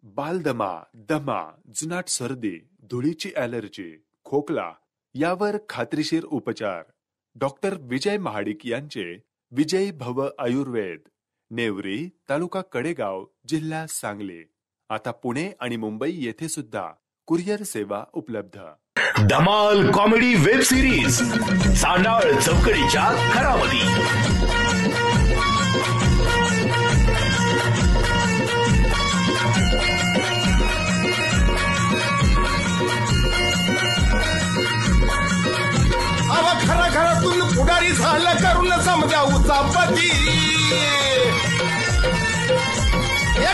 बालदमा, दमा, जुनाट सर्दी, धुळीची ॲलर्जी, खोकला यावर खात्रीशीर उपचार. डॉक्टर विजय महाडिक यांचे विजयी भव आयुर्वेद, नेवरी, तालुका कडेगाव, जिल्हा सांगली. आता पुणे आणि मुंबई येथे सुद्धा कुरिअर सेवा उपलब्ध. धमाल कॉमेडी वेब सिरीज सांडाळ चौकडीच्या घरामध्ये. खरा घरातून पुढारी झालं करून समजा उचापती.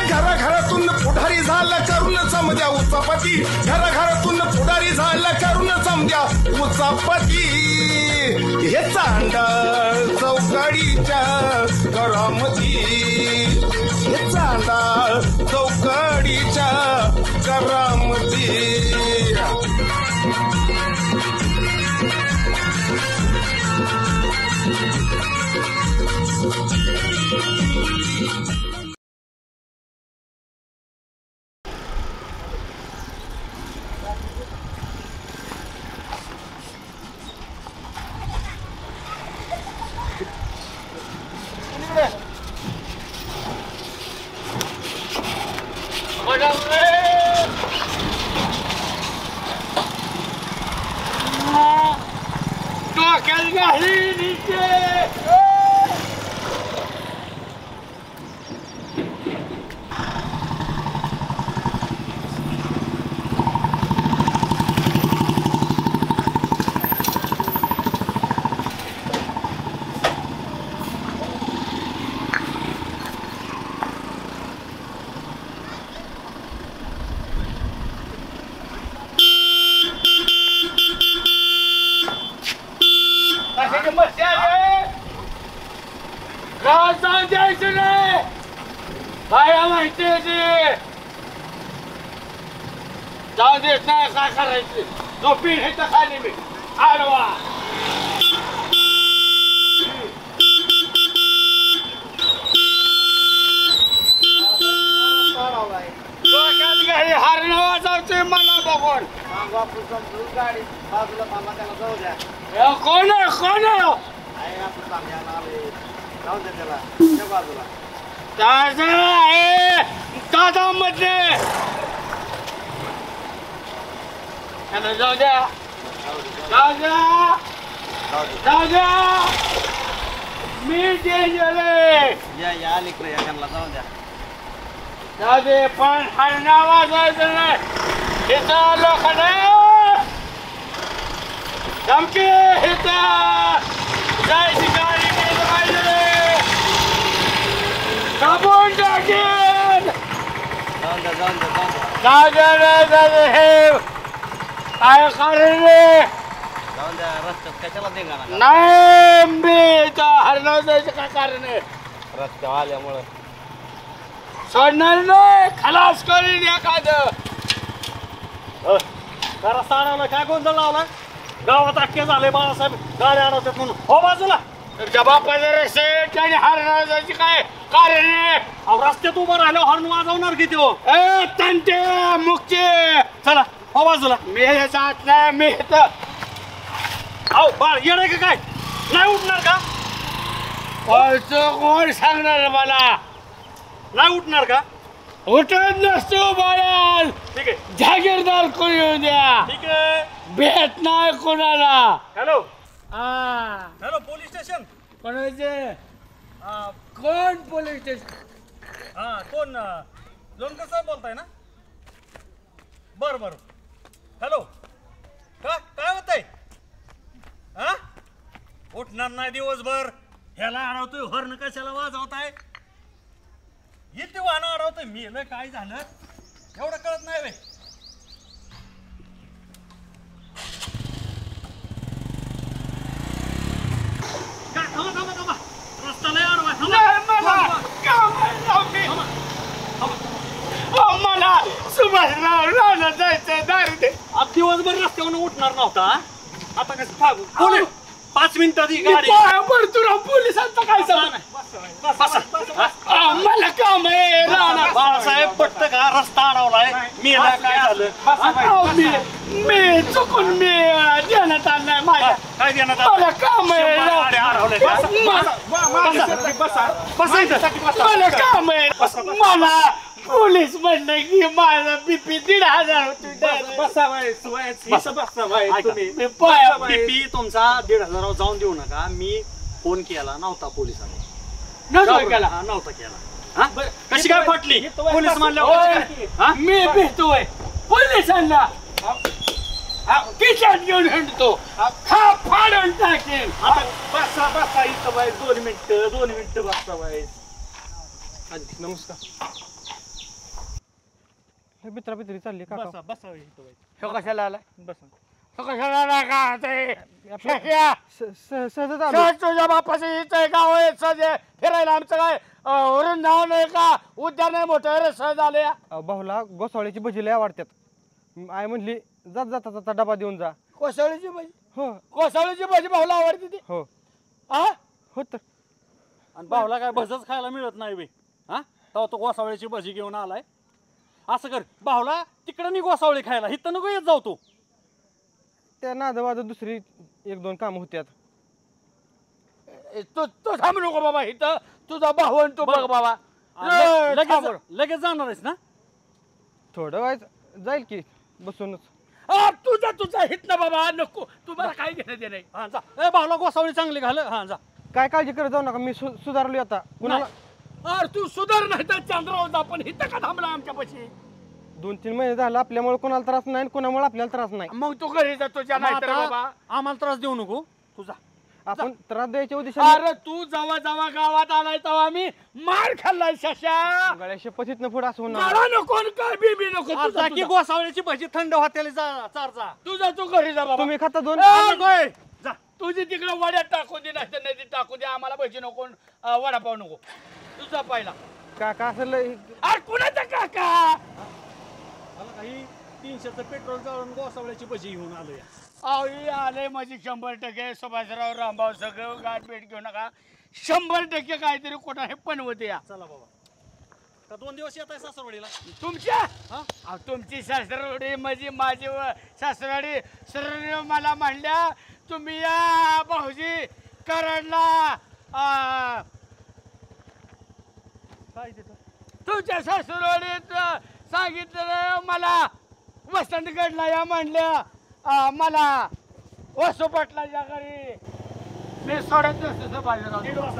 घराघरातून पुढारी झालं करून समजा उचापती. घराघरातून पुढारी झालं करून समजा उचापती. हे चांडाळ चौकडीच्या घरामध्ये, हे चांडाळ चौकडीच्या घरामध्ये. जाऊ देत नाही काय करायची. झोपी हे तर खाली मी आडवा. हरण वाजवतोय मला बघून. गाडी बाजूला मामा त्याला जाऊ द्या. कोण आहे कोण आहे बाजूला दादा मध्ये जाऊ द्या जाऊ द्या जाऊ द्या. मी डेंजर या लिखलं या त्यांना जाऊ द्या जाऊ दे. पण हरण वाजवायचं नाही. इथं लोकांना धमकी इथं जायची गाडी केली पाहिजे. कापून टाकेन. जाऊ द्या हे काय कारण नाही. मी हरणावर जायचं काय कारण आहे. रस्त्यावर आल्यामुळं सोडणार नाही. खलास करीन एखादं. रस्ता अडवला काय गोंधळ लावला. गावात अख्खे झाले बाळासाहेब गाडी अडवतात म्हणून. हो बाजूला बापाचा रस्ते आणि हरणावर जायची काय कारण आहे. रस्त्यात उभं राहिलं हॉर्न वाजवणार किती हो. तंटे मुख्य चला हो बाजूला. मी जात नाही. मी बाळ येणार का काय नाही उठणार का. कोण सांगणार मला नाही उठणार का. उठत नसतो बाळाल. ठीक आहे जागीरदार कोणी येऊ द्या. ठीक आहे भेट नाही कोणाला. हॅलो हॅलो पोलीस स्टेशन कोणाचे. कोण पोलीस स्टेशन. कोण लोणकर साहेब बोलताय ना. बरं बरं. हॅलो काय होत आहे. उठणार नाही दिवसभर. ह्याला अडवतोय हॉर्न कशाला वाजवताय. इथे वाहन अडवतोय. मी काय झालं एवढं कळत नाही. रस्ता नाही मला सुभाषराव जायचं दारू दे. दिवसभर रस्त्यावर उठणार नव्हता. आता कसं 5 मिनिटात ही गाडी तुला पोलिसांचा काय सांग. मला काम आहे. बाळासाहेब पट्ट का रस्ता तुझं मी चुकून मी देण्यात आणलाय माझ्या काय देणार मला काम आहे मला काम आहे मला पोलीस म्हणलं की माझा बीपी 1500 मी पाया बीपी तुमचा 1500 जाऊन देऊ नका. मी फोन केला नव्हता पोलिसांनी. नव्हता केला. नव्हता केला. हा? कशी काय फाटली पोलीस म्हणल्यावर? मी भेटतोय पोलिसांना खिशात घेऊन हिंडतो खा फाडून टाकेन. बसा इथं बाई 2 मिनिटं बसा बाई. नमस्कार. हे मित्रापित्री चालली काका. बसा इथं बाई. तो कशाला आलाय बसा. तो कशाला आला का सहजच आलो. सहज तुझ्या बापाचं हिचं गाव आहे सहज फिरायला आमचं काय वृंदावन आहे का उद्यान आहे मोठं रे सहज आले. भाऊला गोसावळ्याची भजी लय आवडतात. आई म्हणली जाता डबा देऊन जा. कोसळीची भाजी हो कोसळीची भाजी भाऊला आवडते ती हो हा हो तर आणि भाऊला काय भजच खायला मिळत नाही बे. हा तेव्हा तो गोसावळ्याची भजी घेऊन आलाय. असं कर भाऊला तिकडं नाही गोसावळी खायला इथं नको येत जाऊ तू. त्या नादवाद दुसरी 1-2 कामं होत्यात. तू थांबू नको बाबा इथं तुझा भाऊ आणि तू बघ बाबा थांब. लगेच जाणार आहेस ना? थोडं वेळ जाईल की बसूनच. तुझा हित ना बाबा नको तू मला काय घेणं दे नाही. हा जा. ए भाऊला गोसावळी चांगली घाल. हा जा. काय काळजी करत जाऊ नका. मी सुधारलो आता. कुणाला अरे तू सुधार नाही तर चंद्रावर आपण हिथं का थांबला आमच्यापाशी. 2-3 महिने झालं आपल्यामुळे कोणाला त्रास नाही कोणामुळे आपल्याला त्रास नाही. मग तू घरी जा तुझ्या नाही तर बाबा आम्हाला त्रास देऊ नको. तुझा आपण त्रास द्यायच्या उद्देशाने अरे तू जेव्हा गावात आलाय तेव्हा मी मार खाल्लाय शशा गळ्या शपथीतनं पुढे असं होणार. मला नको आणि काय बी नको जा की गोसावळ्याची भजी थंड होत्याला जा. चार जा. तुझा तू घरी जा बाबा. तुम्ही खाता 2. नकोय. जा. तुझी तिकडे वड्यात टाकून दे नाही तर नदीत टाकून दे आम्हाला भजी नको वडापाव नको. तुझा पहिला काका असं लय अरे कुणाचा काका मला काही 300चं पेट्रोल जाळून गोसावळ्याची भजी घेऊन आलोय. आले माझी 100% सुभाषराव रामभाऊ सगळं गाठ भेट घेऊ नका. 100% काहीतरी कोणा हे पण होते या. चला बाबा. का 2 दिवस येत आहे सासरवाडीला? तुमच्या तुमची सासरवाडी माझी माझी सासरवाडी सरळ मला म्हणल्या तुम्ही या भाऊजी कराडला काय तिथं? तुमच्या सासरवाडीत सांगितलं मला वसंतगडला या म्हणल्या मला वसू पाटलाच्या घरी मी सोडत नसतो बाजूराव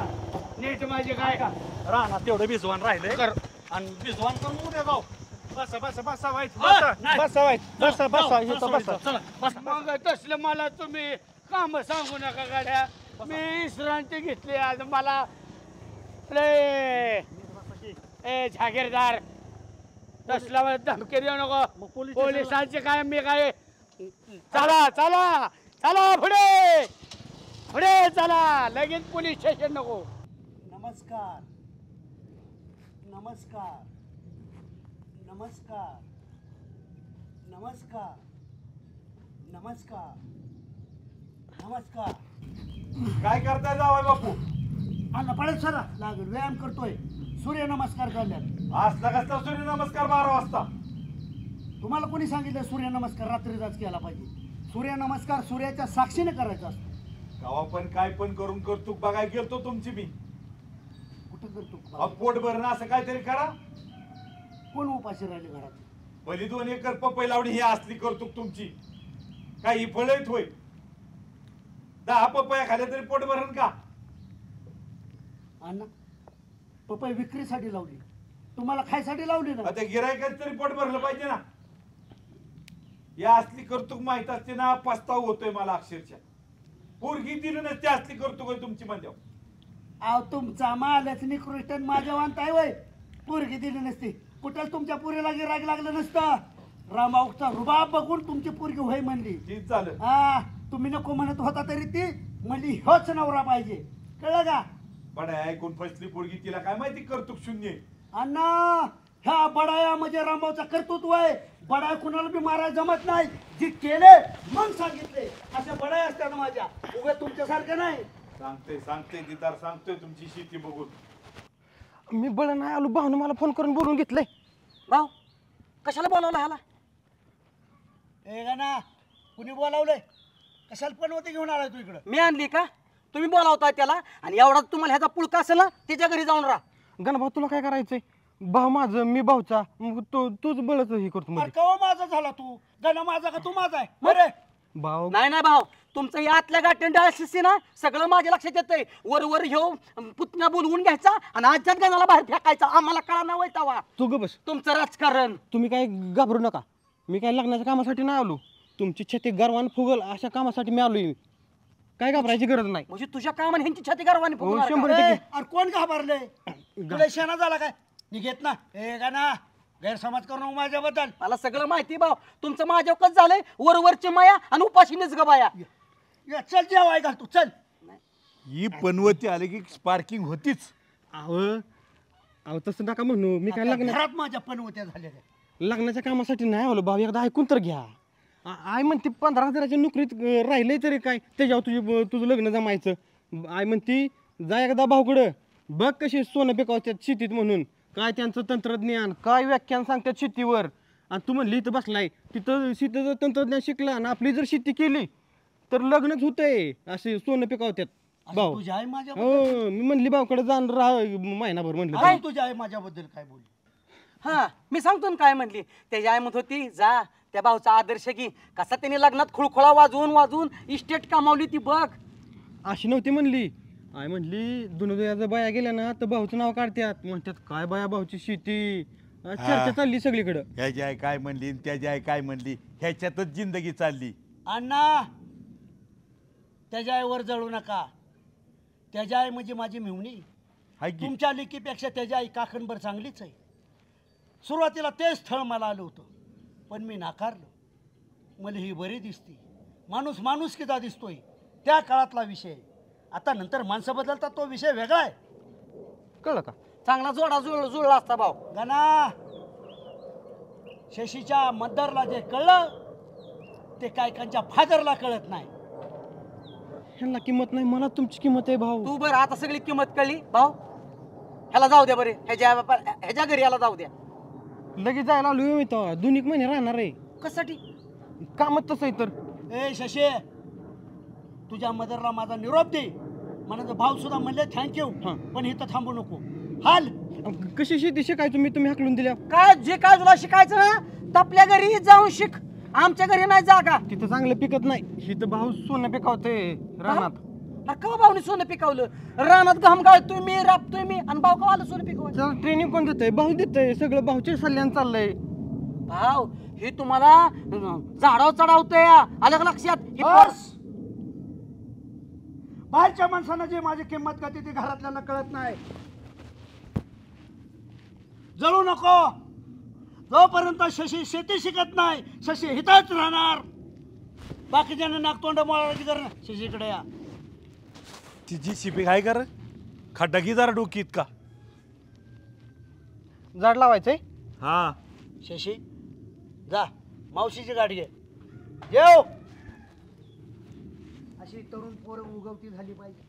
नीट माझी काय का राहणार तेवढं भिजवान राहिलंय कर आणि भिजवान करून उद्या जाऊ. मग तसलं मला तुम्ही काम सांगू नका गाड्या. मी विश्रांती घेतली आज मला ए जागीरदार तसला धमकी देऊ नको. पोलिसांचे काय मी काय चला चला चला पुढे पुढे चला लगेच पोलीस स्टेशन नको. नमस्कार नमस्कार नमस्कार नमस्कार नमस्कार नमस्कार. काय करताय जावाय बापू? अन्न पडेल सर लागेल व्यायाम करतोय. सूर्य नमस्कार करल्यात. असला कसला सूर्य नमस्कार 12 वाजता? तुम्हाला कोणी सांगितलं सूर्य नमस्कार रात्रीचाच केला पाहिजे? सूर्य नमस्कार सूर्याच्या साक्षीने करायचा असतो. गावा पण काय पण करून करतूक बघाय गेलतो तुमची मी. कुठं करतो? पोट भरणं असं काहीतरी करा. कोण उपाशी राहिले घरात? भली 2 एकर पपई लावणी ही असली करतूक तुमची. काय ही फळत होय? 10 पपया खाल्या तरी पोट भरण का? अण्णा पपई विक्रीसाठी लावली तुम्हाला खायसाठी लावली ना? आता गिरायकाच तरी पोट भरलं पाहिजे ना. या असली करतूक माहित असते ना पस्ताव होतोय मला अक्षरशः. पोरगी दिली नसते असली करतूक होय तुमची म्हणल्यावर. अहो तुमचा मालच निकृष्ट माझ्या वांताय वय. पोरगी दिली नसती कुठं तुमच्या पोरीला गिराग लागलं नसतं. रामाऊचा रुबाब बघून तुमची पोरगी होय म्हणली. तीच झालं. हा तुम्ही नको म्हणत होता तरी ती म्हणली होच नवरा पाहिजे. कळलं का? बडा ऐकून फसली पोरगी तिला काय माहिती करतूक शून्य. अण्णा ह्या बडाया म्हणजे रामभाऊचा कर्तृत्व आहे. बडाय कुणाला बी मारायला जमत नाही. जी केले मग सांगितले अशा बडाय असतात माझ्या. उगा तुमच्यासारखं नाही. सांगते दिदार सांगतोय तुमची शेती बघून. मी बळ नाही आलो. भाऊने मला फोन करून बोलून घेतलंय. भाऊ कशाला बोलावलं ह्याला? ए गाना कुणी बोलावलंय? कशाला पण होते घेऊन आलाय तू इकडं? मी आणली का? तुम्ही बोलावताय त्याला आणि एवढा तुम्हाला ह्याचा पुळका असेल ना त्याच्या घरी जाऊन राहा. गणभाऊ तुला काय करायचंय? भाऊ माझं मी भाऊचा, मग तूच बळच हे करतो अरे मध्ये. कवा माझा झाला तू? गाणं माझा का तू माझा आहे? बरे भाऊ नाही नाही भाऊ, तुमचं या आतल्या गाठ्यान डाळ शिस्ती ना सगळं माझ्या लक्षात येतंय. वर ह्यो पुतण्या बोलवून घ्यायचा आणि आजच्याच गाण्याला बाहेर फेकायचा. आम्हाला कळा ना वैतावा तू ग बस. तुमचं राजकारण. तुम्ही काय घाबरू नका, मी काय लग्नाच्या कामासाठी नाही आलो. तुमची छती गर्वान फुगल अशा कामासाठी मी आलोय. काय घाबरायची गरज नाही. म्हणजे तुझ्या कामाने ह्यांची छाती गर्वाने हो, फुगवणार का? 100% अरे कोण घाबरले? तुला शेणा झाला काय? निघेत ना. ए गाना गैरसमज करू नको माझ्याबद्दल. मला सगळं माहिती भाऊ. तुमचं माझ्या कसं झालंय वरवरची माया आणि उपाशीनेच गबाया. ये, चल जेवाय घाल तू चल. ही पनवती आले की स्पार्किंग होतीच. अहो तसं नका म्हणू. मी काय घरात माझ्या पनवत्या झालेल्या. लग्नाच्या कामासाठी नाही आलो भाऊ. एकदा ऐकून तर घ्या. आई म्हणते 15,000च्या नोकरीत राहिलंय तरी काय त्याच्यावर तुझं लग्न जमायचं. आई म्हणती जा एकदा भाऊकडं बघ कशी सोनं पिकवतात शेतीत म्हणून. काय त्यांचं तंत्रज्ञान काय व्याख्यान सांगतात शेतीवर. आणि तू म्हणली इथं बसलाय तिथं शेतीचं तंत्रज्ञान शिकलं आणि आपली जर शेती केली तर लग्नच होतंय. असे सोनं पिकवतात भाऊ. तुझी आई माझ्या हो मी म्हणली भाऊकडे जाण राहा महिनाभर म्हणलं. काय तुझी आई माझ्याबद्दल काय बोलली? हा मी सांगतो ना काय म्हणली. त्याची आई म्हणत होती जा त्या भाऊचा आदर्श घे. कसा त्याने लग्नात खुळखुळा वाजवून इस्टेट कमावली ती बघ. अशी नव्हती म्हणली. आई म्हणली दुनियाच्या बाया गेल्या ना तर भाऊचं नाव काढतात. म्हणतात काय बाया भाऊची शेती. चर्चा चालली सगळीकडं. ह्याची आई काय म्हणली आणि त्याची आई काय म्हणली ह्याच्यातच जिंदगी चालली. अण्णा त्याच्या आईवर जळू नका. त्याच्या आई म्हणजे माझी मिवणी. हाय की? तुमच्या लेकीपेक्षा त्याची आई काकणभर चांगलीच आहे. सुरुवातीला ते स्थळ मला आलं होतं पण मी नाकारलं. मला ही बरी दिसती. माणूस किती दिसतोय त्या काळातला विषय. आता नंतर माणसं बदलतात तो विषय वेगळा आहे. कळलं का? चांगला जोडा जुळला असता भाऊ. गणा शशीच्या मतदारला जे कळलं ते कायकांच्या फादरला कळत नाही. ह्यांना किंमत नाही मला तुमची किंमत आहे भाऊ. तू बरं आता सगळी किंमत कळली भाऊ. ह्याला जाऊ द्या बरे. ह्याच्या घरी याला जाऊ द्या. लगेच जायला आलो मी तर 2-1 महिने राहणार आहे. कशासाठी? कामच तसं आहे तर. ए शशी तुझ्या मदरला माझा निरोप दे. म्हणायचं भाऊ सुद्धा म्हणले थँक्यू हां. पण इथं थांबू नको. हाल कशी शेती शिकायचो मी तुम्ही हाकलून दिल्या. काय जे काय तुला शिकायचं ना आपल्या घरी जाऊन शिक. आमच्या घरी नाही जागा. तिथं चांगलं पिकत नाही. इथं भाऊ सोनं पिकवते रानात. अरे कवा भाऊने सोनं पिकवलं? रानात घाम गाळतोय मी राबतोय मी आणि भाऊ कवाला सोनं पिकवायचं? त्याला ट्रेनिंग कोण देतंय? भाऊ देतंय. सगळं भाऊच्या सल्ल्यानं चाललंय. भाऊ हे तुम्हाला झाडावर चढावतोय. आलं का लक्षात? हे बस. बाहेरच्या माणसानं जे माझी किंमत करते ती घरातल्यांना कळत नाही. जळू नको. जोपर्यंत शशी शेती शिकत नाही शशी हिताच राहणार. बाकीच्यांना नागतोंड मोळायची गरज नाही. शशीकडे या. तिची शिपी काय कर खड्डा की जरा डोकीत का? झाड लावायचंय. हा शशी जा मावशीची गाडी घे. जेव. अशी तरुण पोरं उगवती झाली पाहिजे.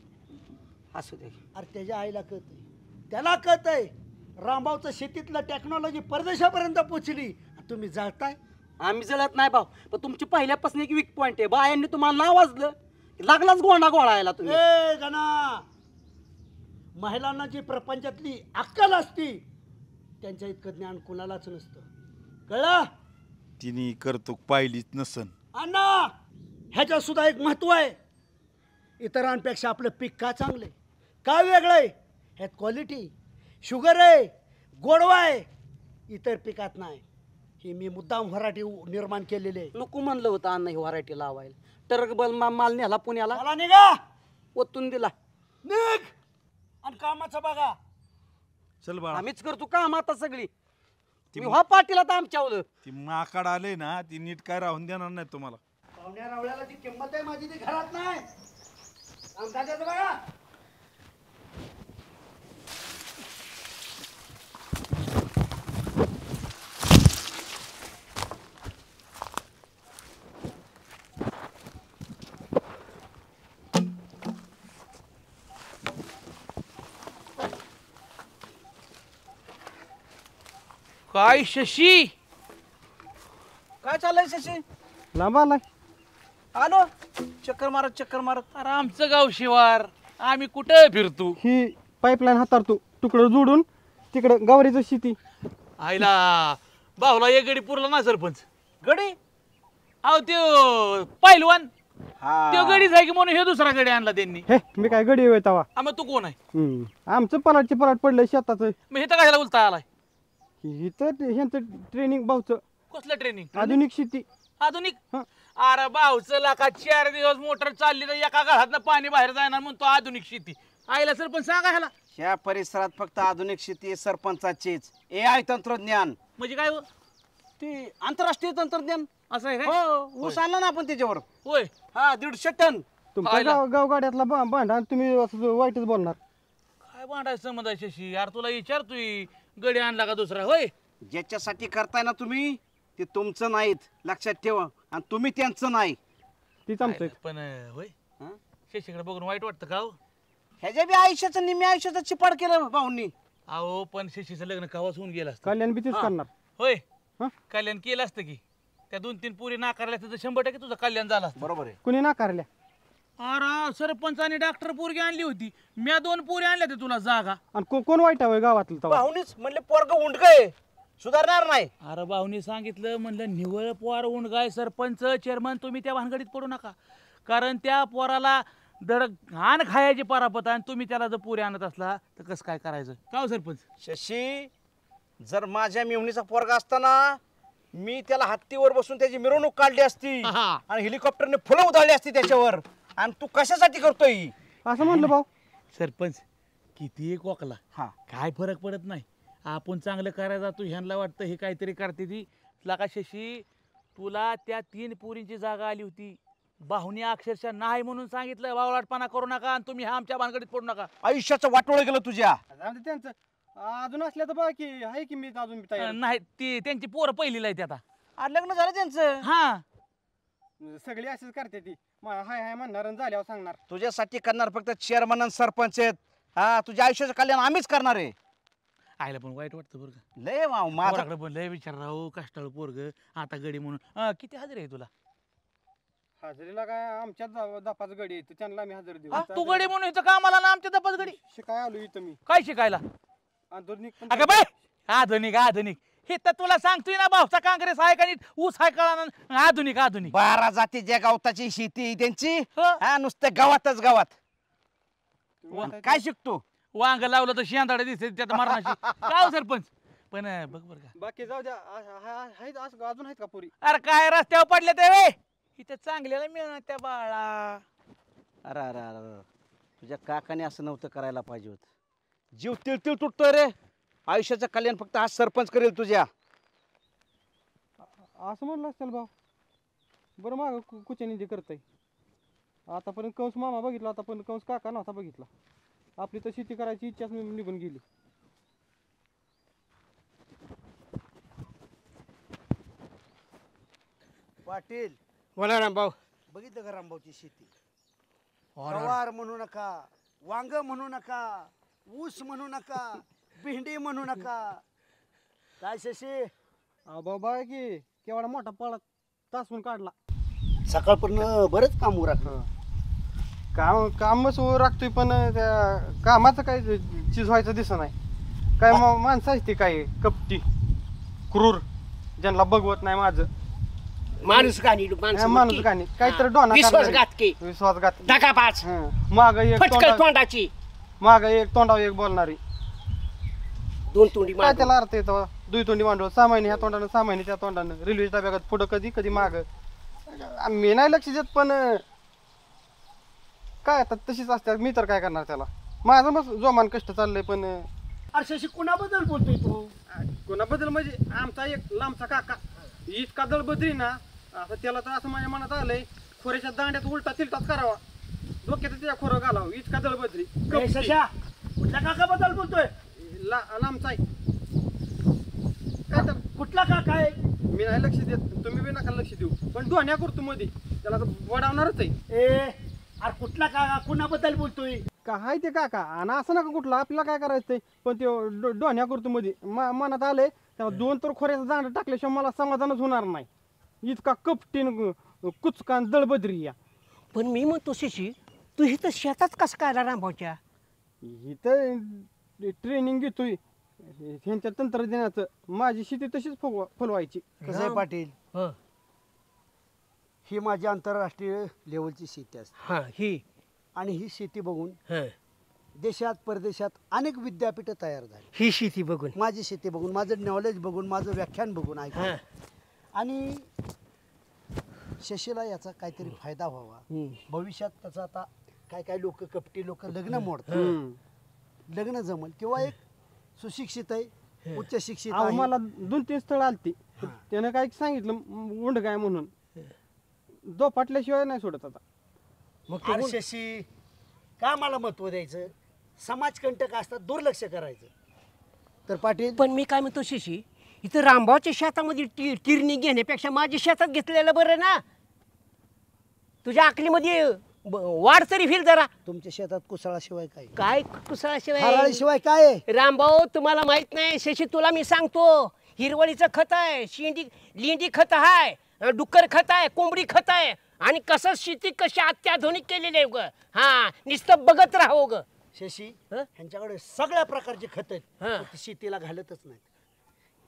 असू दे. अरे त्याच्या आईला कळतंय त्याला कळतंय. रामभाऊचं शेतीतलं टेक्नॉलॉजी परदेशापर्यंत पोचली. तुम्ही जळताय. आम्ही जळत नाही भाऊ पण तुमची पहिल्यापासून एक वीक पॉइंट आहे. बायांनी तुम्हाला नाव वाजलं लागलाच गोंडा गोळायला तुम्ही. ए गणा महिलांना जी प्रपंचातली अक्कल असती त्यांच्या इतकं ज्ञान कुणालाच नसतं. कळलं? तिने करतूक पाहिलीच नसन. अण्णा ह्याच्यात सुद्धा एक महत्व आहे. इतरांपेक्षा आपलं पीक का चांगलंय का वेगळं आहे? ह्यात क्वालिटी शुगर आहे गोडवा आहे इतर पिकात नाही. ही मी मुद्दाम व्हरायटी निर्माण केलेली आहे. नको म्हणलं होतं अन्न ही व्हरायटी लावायला. टरक बल माल नेला पुण्याला मला निघा. ओतून दिला. निघ आणि कामाचं बघा. चल बाळा. आम्हीच करतो काम आता सगळी. तुम्ही व्हा पाटील आता आमच्यावर. ती माकड आले ना ती नीट काय राहून देणार नाही तुम्हाला. पाहुण्या रावळ्याला जी किंमत आहे माझी ती घरात नाही. कामकाजाचं बघा. काय शशी? काय चाललंय शशी? लांब आलाय. आलो चक्कर मारत अरे आमचं गाव शिवार, आम्ही कुठं फिरतो. ही पाईपलाईन हाताळतो तुकडं जोडून तिकडं गावरीचं शेती. आईला बाहुला एक गडी पुरला ना सरपंच. गडी अहो त्यो पहिलवान हा त्यो गडीच आहे की म्हणून हे दुसरा गडी आणला त्यांनी. हे मी काय गडी होय तवा. मग तू कोण आहे? आमचं पलाट पडलं शेताचं. मग इथं कशाला बोलता आलाय? इथं ह्यांचं ट्रेनिंग भाऊचं कसलं ट्रेनिंग? आधुनिक शेती. आधुनिक? हं. अरे भाऊचं लाका 4 दिवस मोटर चालली तर एका घरातनं पाणी बाहेर जाणार म्हणून तो आधुनिक शेती. आईला सरपंच सांगा ह्याला. ह्या परिसरात फक्त आधुनिक शेती सरपंचाचीच. AI तंत्रज्ञान म्हणजे काय हो? ते आंतरराष्ट्रीय तंत्रज्ञान. असं आहे काय? हो ऊस आणला ना आपण त्याच्यावर. होय. हा 150 टन. तुमच्या आयला. गावगाड्यातला भांडा तुम्ही असं वाईटच बोलणार. काय भांडायचं संबंध आहे शशी? यार तुला विचारतोय गडी आणला का दुसरा? होय. ज्याच्यासाठी करताय ना तुम्ही ते तुमचं नाहीत, लक्षात ठेवा. आणि तुम्ही त्यांचं नाही. तीच आमचं. पण होय हं? शशीकडे बघून वाईट वाटतं का हो? ह्याच्या बी आयुष्याचं निम्म्या आयुष्याचं चिपाड केलं भाऊंनी. अहो पण शशीचं लग्न कवाच होऊन गेलं असतं. कल्याण बी तीच करणार. होय. हं? कल्याण केलं असतं की त्या 2-3 पुरी नाकारल्या तर 100% तुझं कल्याण झालं असतं. बरोबर आहे. कुणी नाकारल्या. अरे सरपंचाने डॉक्टर पोरगी आणली होती, म्या 2 पोरी आणल्या ते तुला जागा. आणि कोण वाईट आहे गावातलं तवा. भाऊनीच म्हणले पोरग उंडकय सुधारणार नाही. अरे भाऊनी सांगितलं, म्हणलं निवळ पोर उंडगाय सरपंच चेअरमन तुम्ही त्या भानगडीत पडू नका, कारण त्या पोराला दड घाण खायची परापत आणि तुम्ही त्याला जर पुरे आणत असला तर कसं काय करायचं का हो सरपंच? शशी जर माझ्या मेहुणीचा पोरगा असताना मी त्याला हत्तीवर बसून त्याची मिरवणूक काढली असती हा. आणि हेलिकॉप्टरने फुलं उधळली असती त्याच्यावर. आणि तू कशासाठी करतोय? असं म्हणलं भाऊ. सरपंच किती कोकला हा काय फरक पडत नाही. आपण चांगलं करायला जातो, ह्यांना वाटतं हे काहीतरी करते ती. लका शशी तुला त्या 3 पोरींची जागा आली होती, बाहुनी अक्षरशः नाही म्हणून सांगितलं बावळाटपणा करू नका आणि तुम्ही आमच्या भानगडीत पडू नका. आयुष्याचं वाटोळं गेलं तुझ्या. जाऊदे त्यांचं. अजून असल्या तर बघा की आहे की मी अजून बी तयार. नाही ती त्यांची पोरं पहिलीला आहेत आता. आज लग्न झालं त्यांचं. हा सगळी अशीच करते ती. हाय हाय म्हणणार आणि झाल्यावर सांगणार. तुझ्यासाठी करणार फक्त चेअरमन आणि सरपंच आहेत. हा तुझ्या आयुष्याचं कल्याण आम्हीच करणार आहे. आयला पण वाईट वाटतं बरं का. लय वाव माझा पोराकडे पण लय विचार राहू कष्टाळू पोरग आता गडी म्हणून. किती हजरी आहे तुला? हाजरीला काय आमच्याच दपाच गडी आहे, त्यांना आम्ही हजर देऊ. तू गडी म्हणून इथं कामाला ना आमच्या दपाच गडी शिकाय आलो इथं मी. काय शिकायला? आधुनिक अगं बाय आधुनिक आधुनिक हे तर तुला सांगतोय ना, भाऊचा काँग्रेस आहे का नीट ऊस आहे कळा ना. आधुनिक आधुनिक 12 जातीच्या गावताची शेती आहे त्यांची. हो. हा नुसतं गावातच गावात. काय शिकतो? वांग लावलं तर शेंदाडे दिसते त्यात मरणाची. काय हो सरपंच? पण बघ बरं का, बाकी जाऊ द्या. आहेत अजून आहेत का पुरी? अरे काय रस्त्यावर पडले ते वे इथं चांगल्याला मिळणार त्या बाळा. अरे अरे अरे तुझ्या काकाने असं नव्हतं करायला पाहिजे होत. जीव तिळतिळ तुटतोय रे. आयुष्याचं कल्याण फक्त हा सरपंच करेल तुझ्या. असं म्हणलं असेल भाऊ. बरं माग कुचनिधी करताय. आतापर्यंत कंस मामा बघितला, आतापर्यंत कंस काका नव्हता बघितला. आपली तर शेती करायची इच्छाच निघून गेली. पाटील बोला ना भाऊ. बघितलं का रामभाऊची शेती? गवार म्हणू नका, वांग म्हणू नका, ऊस म्हणू नका, भेंडी म्हणू नका. काय शशी बाबा की केवढा मोठा पळा तासून काढला. सकाळपर्यंत बरंच काम उरकलं. कामच राखतोय पण त्या कामाचं काय चीज व्हायचं दिसत नाही. काय माणसं असते काय कपटी क्रूर, ज्यांना बघवत नाही माझं. माणूस गाणी माणूस गाणी काहीतरी डोना विश्वासघातकी विश्वासघात धकापाच माग एक फटकल तोंडाची माग एक तोंडावर एक बोलणारी. 2 तोंडी काय त्याला अर्थ येतो? 2 तोंडी मांडव, 6 महिने ह्या तोंडानं 6 महिने त्या तोंडानं. रेल्वेच्या डब्यात पुढं कधी कधी माग. मी नाही लक्ष देत पण काय आता तशीच असतात. मी तर काय करणार त्याला. माझं मग जोमान कष्ट चाललंय पण. अशाशी कुणाबद्दल बोलतोय तू? कोणाबद्दल म्हणजे आमचा एक लांबचा काका इतका दळबद्री ना, आता त्याला तर असं माझ्या मनात आलंय खोऱ्याच्या दांड्यात उलटा तिलटाच करावा, डोक्यात त्याच्या खोरं घालावं. इतका दळबद्री. कुठल्या काकाबद्दल बोलतोय? लांबचा आहे. काय तर कुठला काका आहे? मी नाही लक्ष देत, तुम्ही बी नका लक्ष देऊ. पण डोन्या करतो मध्ये त्याला तर वडावणारच आहे. अरे कुठला काका कुणाबद्दल बोलतोय? काय ते काका आणि असं नका कुठलं आपल्याला काय करायचंय. पण ते डोन्या करतो मध्ये मनात आलंय त्याला 2 तर खोऱ्याचा दांड टाकल्याशिवाय मला समाधानच होणार नाही. इतका कपटीन कुचकान दळबद्री या. पण मी म्हणतो शिशी तू इथं शेतात कसं काय रामभाऊच्या? इथं ट्रेनिंग घेतोय ह्यांच्या तंत्रज्ञानाचं. माझी शेती तशीच फुलवायची. कसं आहे पाटील, हं. ही माझी आंतरराष्ट्रीय लेवलची शेती असते हा ही आणि ही शेती बघून हं. देशात परदेशात अनेक विद्यापीठं तयार झाली. ही शेती बघून माझी शेती बघून, माझं नॉलेज बघून, माझं व्याख्यान बघून ऐकून. हं. आणि शशीला याचा काहीतरी फायदा व्हावा. हं. भविष्यात त्याचा आता काय काय लोक कपटी लोक लग्न मोडतात. हम्म. लग्न जमल किंवा एक सुशिक्षित आहे, उच्च शिक्षित अहो आहे. मला 2-3 स्थळ आलती. त्यानं काय सांगितलं उंड काय म्हणून दोपाटल्याशिवाय नाही सोडत आता. मग अरे ते शशी, का मला महत्व द्यायचं? समाजकंटक असतात, दुर्लक्ष करायचं. तर पाटील, पण मी काय म्हणतो शिशी इथं रामभाऊच्या शेतामध्ये टिरणी घेण्यापेक्षा माझ्या शेतात घेतलेलं बरं ना. तुझ्या आकलीमध्ये वाढ तरी होईल जरा. तुमच्या शेतात कुसळाशिवाय काय? काय कुसळाशिवाय हराळीशिवाय काय आहे? रामभाऊ तुम्हाला माहित नाही. शशी तुला मी सांगतो हिरवळीचं खत आहे, लेंडी खत आहे, डुक्कर खत आहे, कोंबडी खत आहे आणि कसं शेती कशी अत्याधुनिक केलेली आहे ग. हा नुसतं बघत राहो ग. शशी, हं? ह्यांच्याकडे सगळ्या प्रकारचे खत आहेत, हं. पण ते शेतीला घालतच नाहीत.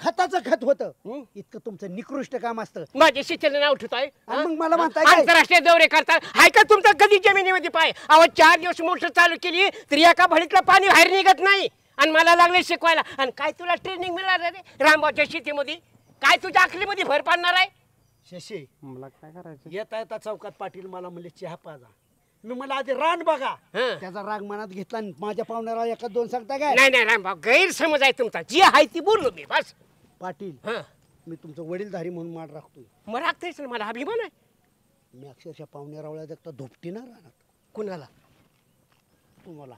खताचं खत होतं हं? इतकं तुमचं निकृष्ट काम असतं. माझ्या शेतीला नाव ठेवताय. आणि मग मला म्हणताय काय? आंतरराष्ट्रीय दौरे करताय. हाय का तुमचं कधी जमिनीमध्ये पाय? अहो 4 दिवस मोटर चालू केली तरी एका भडीतलं पाणी बाहेर निघत नाही आणि मला लागले शिकवायला. आणि काय तुला ट्रेनिंग मिळालं रे रामभाऊच्या शेतीमध्ये? काय तुझ्या आखलीमध्ये भर पाडणार आहे? शशी, मला काय करायचं? येता येता चौकात पाटील मला म्हणले चहा पाजा. मी मला आधी रान बघा. हं. त्याचा राग मनात घेतला आणि माझ्या पाहुण्याला एका दोन सांगता काय? नाही नाही रामभाऊ गैरसमज आहे तुमचा. जी आहे ती बोललो मी बस. पाटील, हं. मी तुमचं वडीलधारी म्हणून मान राखतोय. मग राखतेच ना, मला अभिमान आहे. मी अक्षरशः पाहुण्या रावळ्या देखता धोपटी ना राहणार. कुणाला? तुम्हाला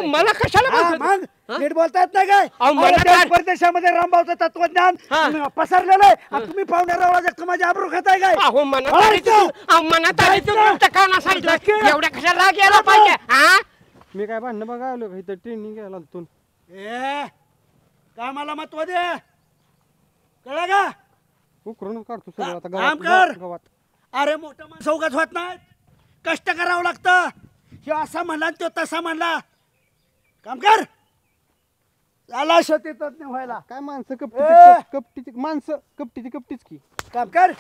मला कशाला हा, बोलतोय? मग हं? नीट बोलता येत नाही काय? अहो, मला अरे, काय- देश परदेशामध्ये रामभाऊचं तत्वज्ञान हा. पसरलेलं आहे आणि तुम्ही पाहुण्या रावळ्या देखता माझ्या आबरू खाताय काय? अहो मनात होय आली तो. अहो मनात आली तू जायचं. तुमच्या काना सांगितलं जायचं. एवढ्या कशा राग यायला पाहिजे हा? मी काय भांडणं बघा आलो का इथं ट्रेनिंग घ्यायला आलतो. ए, काय मला महत्व दे, कळलं का? उकरून काढतो सगळं आता काम कर. गावात गावात. अरे मोठं माणसं उगाच होत नाहीत, कष्ट करावं लागतं. हे असा म्हणला आणि तो तसा म्हणला. काम कर, झाला शेती तज्ञ व्हायला. काय माणसं ए! कपटीची माणसं कपटीच की. काम कर.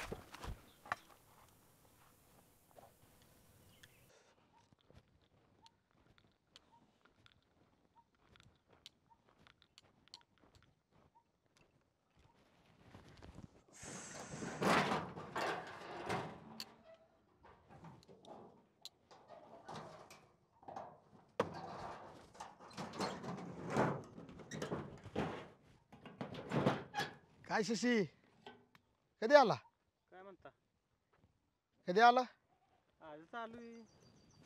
काय शशी, कधी आला? काय म्हणता? कधी आला? आज चालू आहे.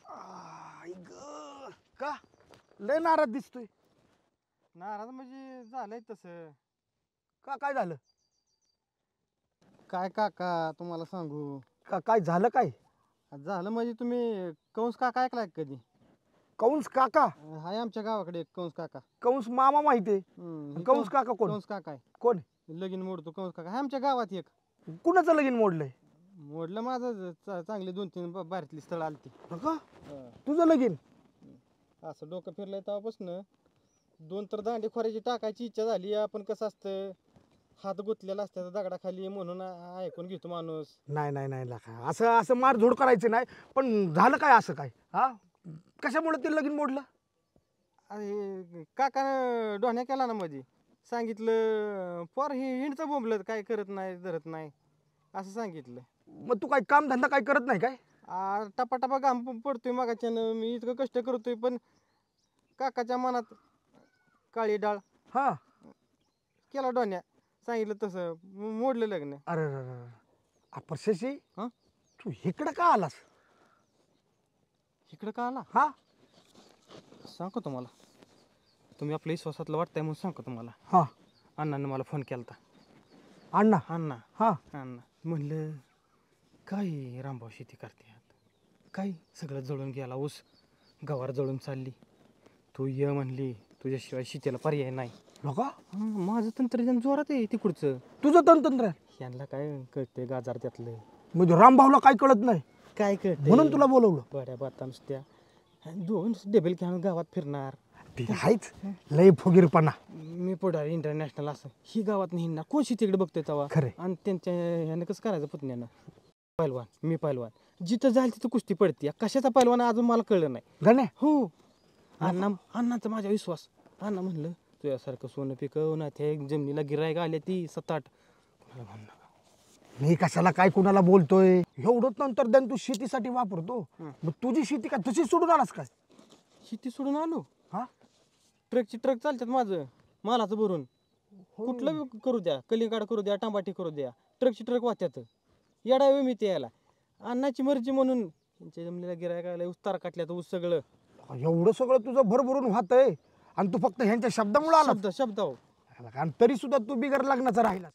आई ग, का लय नाराज दिसतोय? नाराज म्हणजे झालंय तसं. का काय झालं? काय काका तुम्हाला सांगू, का काय झालं? काय झालं म्हणजे तुम्ही कंस काका ऐकलाय का कधी? कंस काका? हाय आमच्या गावाकडे एक कंस काका. कंस मामा माहितीये. हम्म, हे कंस काका कोण? कंस काका आहे. कोण? लगीन मोडतो कंस काका. हाय आमच्या गावात एक. कुणाचं लगीन मोडलंय? मोडलं माझं चांगले 2-3 बाहेरतली स्थळ आलती. का तुझं लगीन? असं डोकं फिरलंय तेव्हापासून 2 तर दांडी खोऱ्याची टाकायची इच्छा झाली. आपण कसं असतं हात गुंतलेला असतात दगडाखाली म्हणून ऐकून घेतो माणूस. नाही नाही नाही लाका, असं असं मारझोड करायचं नाही. पण झालं काय असं काय? हा, कशामुळे ते लगीन मोडलं? अरे काकानं डोह्या केला ना मध्ये. सांगितलं पोर हे हिंडचं बोंबलं काय करत नाही धरत नाही असं सांगितलं. मग तू काय काम धंदा काय करत नाही काय? टपा घाम पडतोय मागाच्यानं. मी इतकं कष्ट करतोय पण काकाच्या मनात काळी डाळ. हा, केला डोन्या सांगितलं तसं मोडलं लग्न. अरे आपण शशी, हा? तू इकडं का आलास? इकडं का आला? हा, सांगतो तुम्हाला. तुम्ही आपल्या विश्वासातलं वाटतंय म्हणून सांगतो तुम्हाला. हा, अण्णांनी मला फोन केला होता. अण्णा? अण्णा हा, अण्णा म्हणलं काय रामभाऊ शेती करते काय सगळं जळून गेला ऊस गवार जळून चालली. तू ये म्हणली तुझ्याशिवाय शेतीला पर्याय नाही. नका माझं तंत्रज्ञान जोरात आहे तिकडचं. तुझं तंत्र यांना काय कळतंय गाजार त्यातलं, म्हणजे रामभाऊला काय कळत नाही काय कळतंय म्हणून तुला बोलवलं. बड्या बाता नुसत्या दोन डेबल खेळून गावात फिरणार. ठीक आहेच लय फुगीरपणा. मी पुढारी इंटरनॅशनल असं ही गावात नाही ना कोण शेतीकडे बघतोय तेव्हा. खरंय. आणि त्यांच्या ह्यानं कसं करायचं पुतण्यानं. पैलवान मी पैलवान जिथं जाईल तिथं कुस्ती पडते. कशाचा पैलवान अजून मला कळलं नाही. गण्या हो अण्णांचा माझा विश्वास. अण्णा म्हणलं तुझ्यासारखं सोनं पिकव ना ते जमिनीला गिरायक आले ती 7-8. कोणाला म्हणू नका. मी कशाला काय कुणाला बोलतोय. एवढं तंत्रज्ञान तू शेतीसाठी वापरतो. मग तुझी शेती का तशी सोडून आलास काय. शेती सोडून आलो. हा ट्रक चालतात माझं मालाचं भरून. कुठलं बी करू द्या, कलिंगाड करू द्या, टमाटी करू द्या, ट्रक वाहत्यात. येडावे मी ते यायला अण्णाची मर्जी म्हणून त्यांच्या जमिनीला गिरायक आलं उस्तार काटल्यात ऊस सगळं. एवढं सगळं तुझं भरभरून वाहतंय आणि तू फक्त ह्यांच्या शब्दामुळे आला. शब्द आणि तरी सुद्धा तू बिगर लग्नाचा राहिला.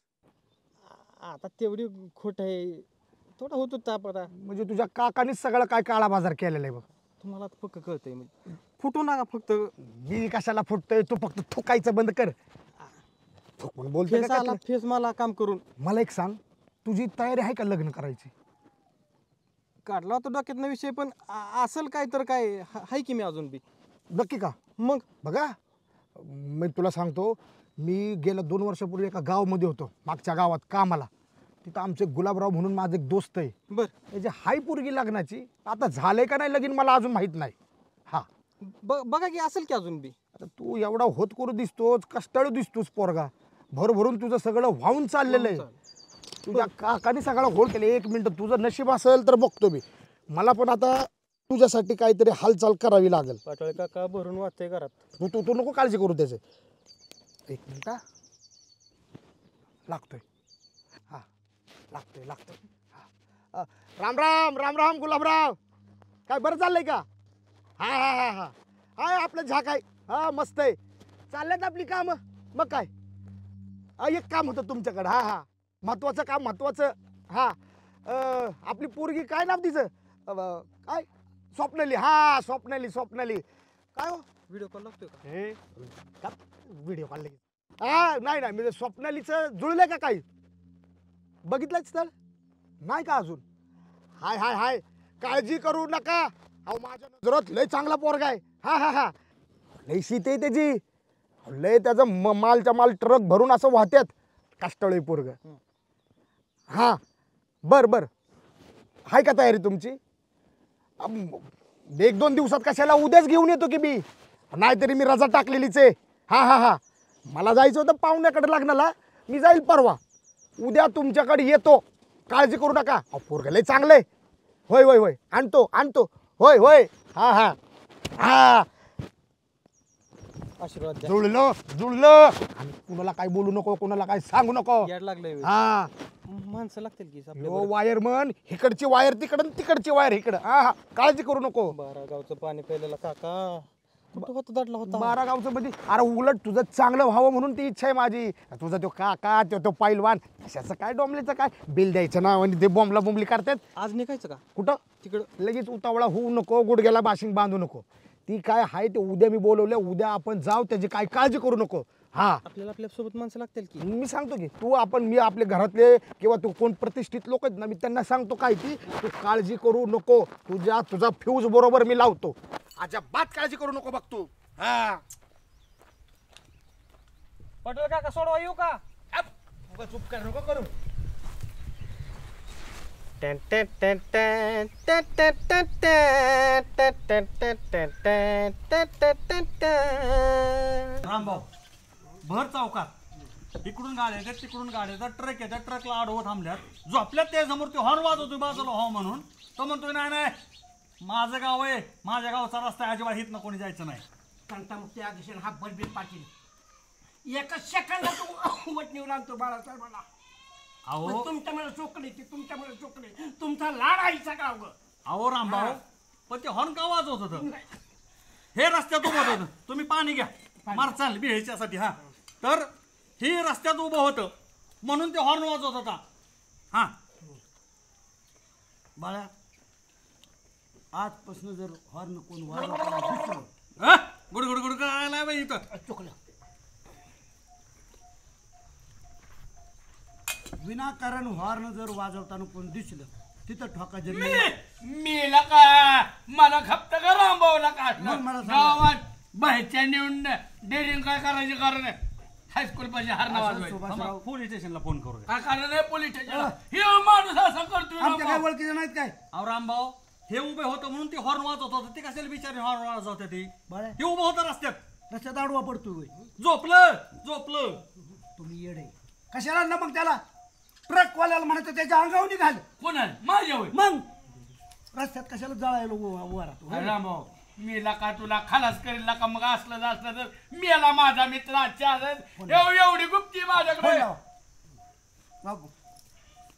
आता तेवढी खोट आहे. थोडा होतो ताप आता. म्हणजे तुझ्या काकानीच सगळं काय काळा बाजार केलेला आहे बघ. तुम्हाला फक्त कळतंय म्हणजे फुटू नका फक्त. मी कशाला फुटतोय. तू फक्त थुकायचं बंद कर. थुकून बोलतोय का काय? फेस मला काम करून. मला एक सांग तुझी तयारी आहे का लग्न करायची. काढला होता डोक्यातनं विषय पण असेल काय तर काय हाय की मी अजून बी. नक्की का. मग बघा मी तुला सांगतो मी गेल्या 2 वर्षापूर्वी एका गावामध्ये होतो मागच्या गावात कामाला. तिथं आमचे गुलाबराव म्हणून माझे एक दोस्त आहे. बर त्याची हाय पोरगी लग्नाची. आता झालंय का नाही लगीन मला अजून माहित नाही. हा बघा की असेल की अजून बी. आता तू एवढा होत करू दिसतोस कष्टाळू दिसतोस पोरगा. भरभरून तुझं सगळं वाहून चाललेलं आहे. तुझ्या काकाने सगळं होळ केलं. 1 मिनिट तुझं नशीब असेल तर बघतो मी. मला पण आता तुझ्यासाठी काहीतरी हालचाल करावी लागेल. पाटोळे काका भरून वाटतंय घरात. तू नको काळजी करू त्याचे. 1 मिनिट लागतोय. हा लागतोय. हा राम राम राम राम गुलाबराव. काय बरं चाललंय का. हा हा हा हा हाय आपलं झाक आहे. हा मस्त आहे. चालल्यात आपली कामं. मग काय एक काम होतं तुमच्याकडं. हा हा महत्वाचं काम महत्वाचं. हा आपली पोरगी काय नाव तिचं काय स्वप्नाली. हा स्वप्नाली काय हो व्हिडिओ कॉल लागतोय का. हे का व्हिडिओ कॉल लगेच. हा नाही म्हणजे स्वप्नालीचं जुळलंय का काही बघितलंच तर नाही का अजून. हाय काळजी करू नका. अहो माझ्या नजरात लय चांगला पोरगा आहे. हा लय शीत आहे त्याची. लय त्याचं मालच्या माल ट्रक भरून असं वाहत्यात. कष्टाळू पोरग. हा बर हाय का तयारी तुमची. 1-2 दिवसात कशाला उद्याच घेऊन येतो की मी. नाहीतरी मी रजा टाकलेलीच आहे. हा मला जायचं होतं पाहुण्याकडे लग्नाला. मी जाईल परवा. उद्या तुमच्याकडे येतो. काळजी करू नका. पोरग लय चांगलंय. होय आणतो होय हा आशीर्वाद द्या. जुळलं. आणि कुणाला काय बोलू नको कुणाला काय सांगू नको. याड लागलंय. हा माणसं लागतील की हो वायरमन. इकडची वायर तिकडं तिकडची वायर इकडं. हा काळजी करू नको. 12 गावचं पाणी प्यायलेला काका कुठं होता दडला होता. 12 गावचं म्हणजे अरे उलट तुझं चांगलं व्हावं म्हणून ती इच्छा आहे माझी. तुझा तो काका तो पैलवान कशाचं काय डोंबल्याचं काय बिल द्यायचं ना आणि ते बोंबली करतात. आज निघायचं का कुठं तिकडं. लगेच उतावळा होऊ नको. गुडघ्याला बाशिंग बांधू नको. ती काय आहे ते उद्या मी बोलवलं. उद्या आपण जाऊ. त्याची काय काळजी करू नको. हा आपल्याला आपल्यासोबत माणसं लागतील की. मी सांगतो की मी आपले घरातले किंवा तू कोण प्रतिष्ठित लोक आहेत ना मी त्यांना सांगतो काय की तू काळजी करू नको. तुझा फ्यूज बरोबर मी लावतो. अजिबात काळजी करू नको बघ तू. हा पाटोळे काका सोडवा येऊ का. चुप कर नको करू. रामभाऊ भर चौकात इकडून गाड्या येतात तिकडून गाड्या येतात. ट्रक येतात. ट्रकला आडवं थांबल्यात. झोपल्यात ते समोर ते हॉर्न वाजवतोय बाजूला हो म्हणून. तो म्हणतोय नाही माझं गाव आहे. माझ्या गावचा रस्ता आहे. अजिबात हितनं कोणी जायचं नाही. तंटामुक्ती अध्यक्ष हा बलबीर पाटील एकच सेकंदात वटणीवर आणतो बाळासाहेबाला. अहो तुमच्यामुळे चोकले तुमचा लाड आईचा गाव ग. अहो रामभाऊ पण ते हॉर्न का वाजवत होतं. हे रस्त्यात उभं होतं. तुम्ही पाणी घ्या मार चाल बिहेच्यासाठी. हा तर ही रस्त्यात उभं होतं म्हणून ते हॉर्न वाजवत होता. हा बाळा आजपासून जर हॉर्न कोण वाजवताना दिसलं गुड गुड गुड करायला बाई इथं चुकलं. विनाकारण हॉर्न जर वाजवताना कोण दिसलं तिथं ठोका जरी मीला का मला खपत का रामभाऊला का मग मला सांगा. गावात बाहेरच्या नेऊन डेअरिंग काय करायचे कारण आहे हायस्कूल पाहिजे हरणा वाजवायचं पोलीस स्टेशनला फोन करू काय कारण आहे पोलीस स्टेशनला हे माणूस असं करतोय आमच्या काय रामभाऊ. ओळखीचे नाहीत काय? अहो रामभाऊ हे उभे होतं म्हणून ते हॉर्न वाजवत होतं ते कशाला बिचारे हॉर्न वाजवते ते बाळा हे उभं होतं रस्त्यात रस्त्यात आडवा पडतोय. झोपलं तुम्ही येडे कशाला ना मग त्याला ट्रकवाल्याला म्हणायचं त्याच्या अंगावर निघाल कोण आहे माझ्या होय मग रस्त्यात कशाला जळायला उभा राहतो. रामभाऊ मीला का तुला खलास करेल का मग असलं तर मेला माझा मित्र आजच्या एवढी गुप्ती माझ्याकडे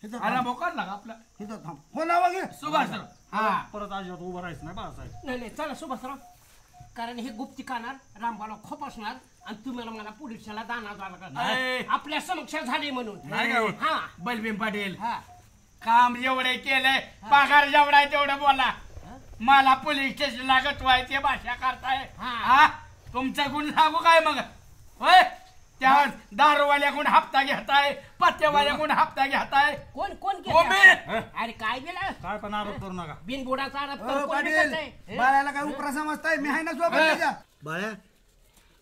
रामभाऊ काढला का आपला हो ना वगैरे सुभाषराव हा परत अजिबात उभं राहायचं नाही बाळासाहेब. नाही चला सुभाषराव कारण हे गुप्ती काणार रामभाऊला खोप असणार आणि तुम्हाला मला पोलिसाला दाना झाला ए. का आपल्या समक्ष झाले म्हणून नाही का होत? हा बलभीम पाटील हा काम जेवढे केलंय पगार जेवढा आहे तेवढं बोला मला पोलीस स्टेशनला गटवायचे भाषा करताय हा तुमचा गुण सांगू काय मग होय त्या दारूवाल्याकडून हप्ता घेताय पत्तेवाल्याकडून हप्ता घेताय कोण कोण हो, मी. अरे काय गेला काय पण आरोप करू नका. बिनबुडाचा आरोप हो, कोण पाटील करतंय? हे? बाळ्याला काय उपरा समजताय मी आहे ना सोबत त्याच्या. बाळ्या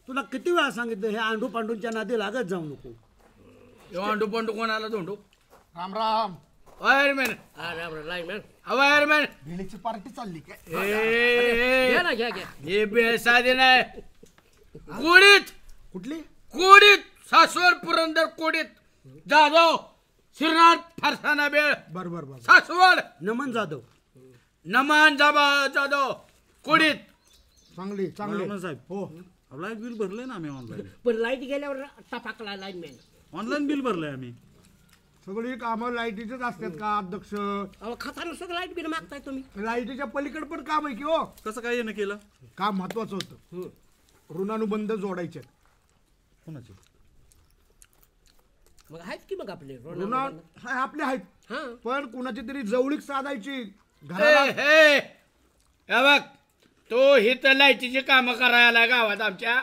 तुला किती वेळा सांगितलं हे आंडू पांडूंच्या नादी लागत जाऊ नको. अंडू पंडू कोणाला धोंडू Ram Ram. Wireman lineman wireman भेळीची पार्टी चालली काय? घ्या ना घ्या घ्या हे बेसादी नाही कोडीत कुठली? कोडीत सासवड पुरंदर कोडीत जाधव श्रीनाथ फरसाना बेळ बर बर बर. सासवड नमन जाधव नमान जाधव कोडीत चांगली चांगली रामन साहेब हो. लाईट बिल भरलंय ना आम्ही ऑनलाईन. पण लाईट गेल्यावर टपाकला लाईनमॅन ऑनलाईन बिल भरलंय आम्ही. सगळी कामं लाईटीचेच असतात का अध्यक्ष? अहो खाताना सुद्धा लाईट बिल मागताय तुम्ही लाईटीच्या पलीकडे पण काम आहे की हो. कसं काय येणं केलं काम महत्वाचं होतं. ऋणानुबंध जोडायचे. कोणाचे मग आहेत की मग आपले ऋणा आपले आहेत हा पण कुणाची तरी जवळीक साधायची हे घराला. हे बघ तो ही तर लाईटीची कामं करायला गावात आमच्या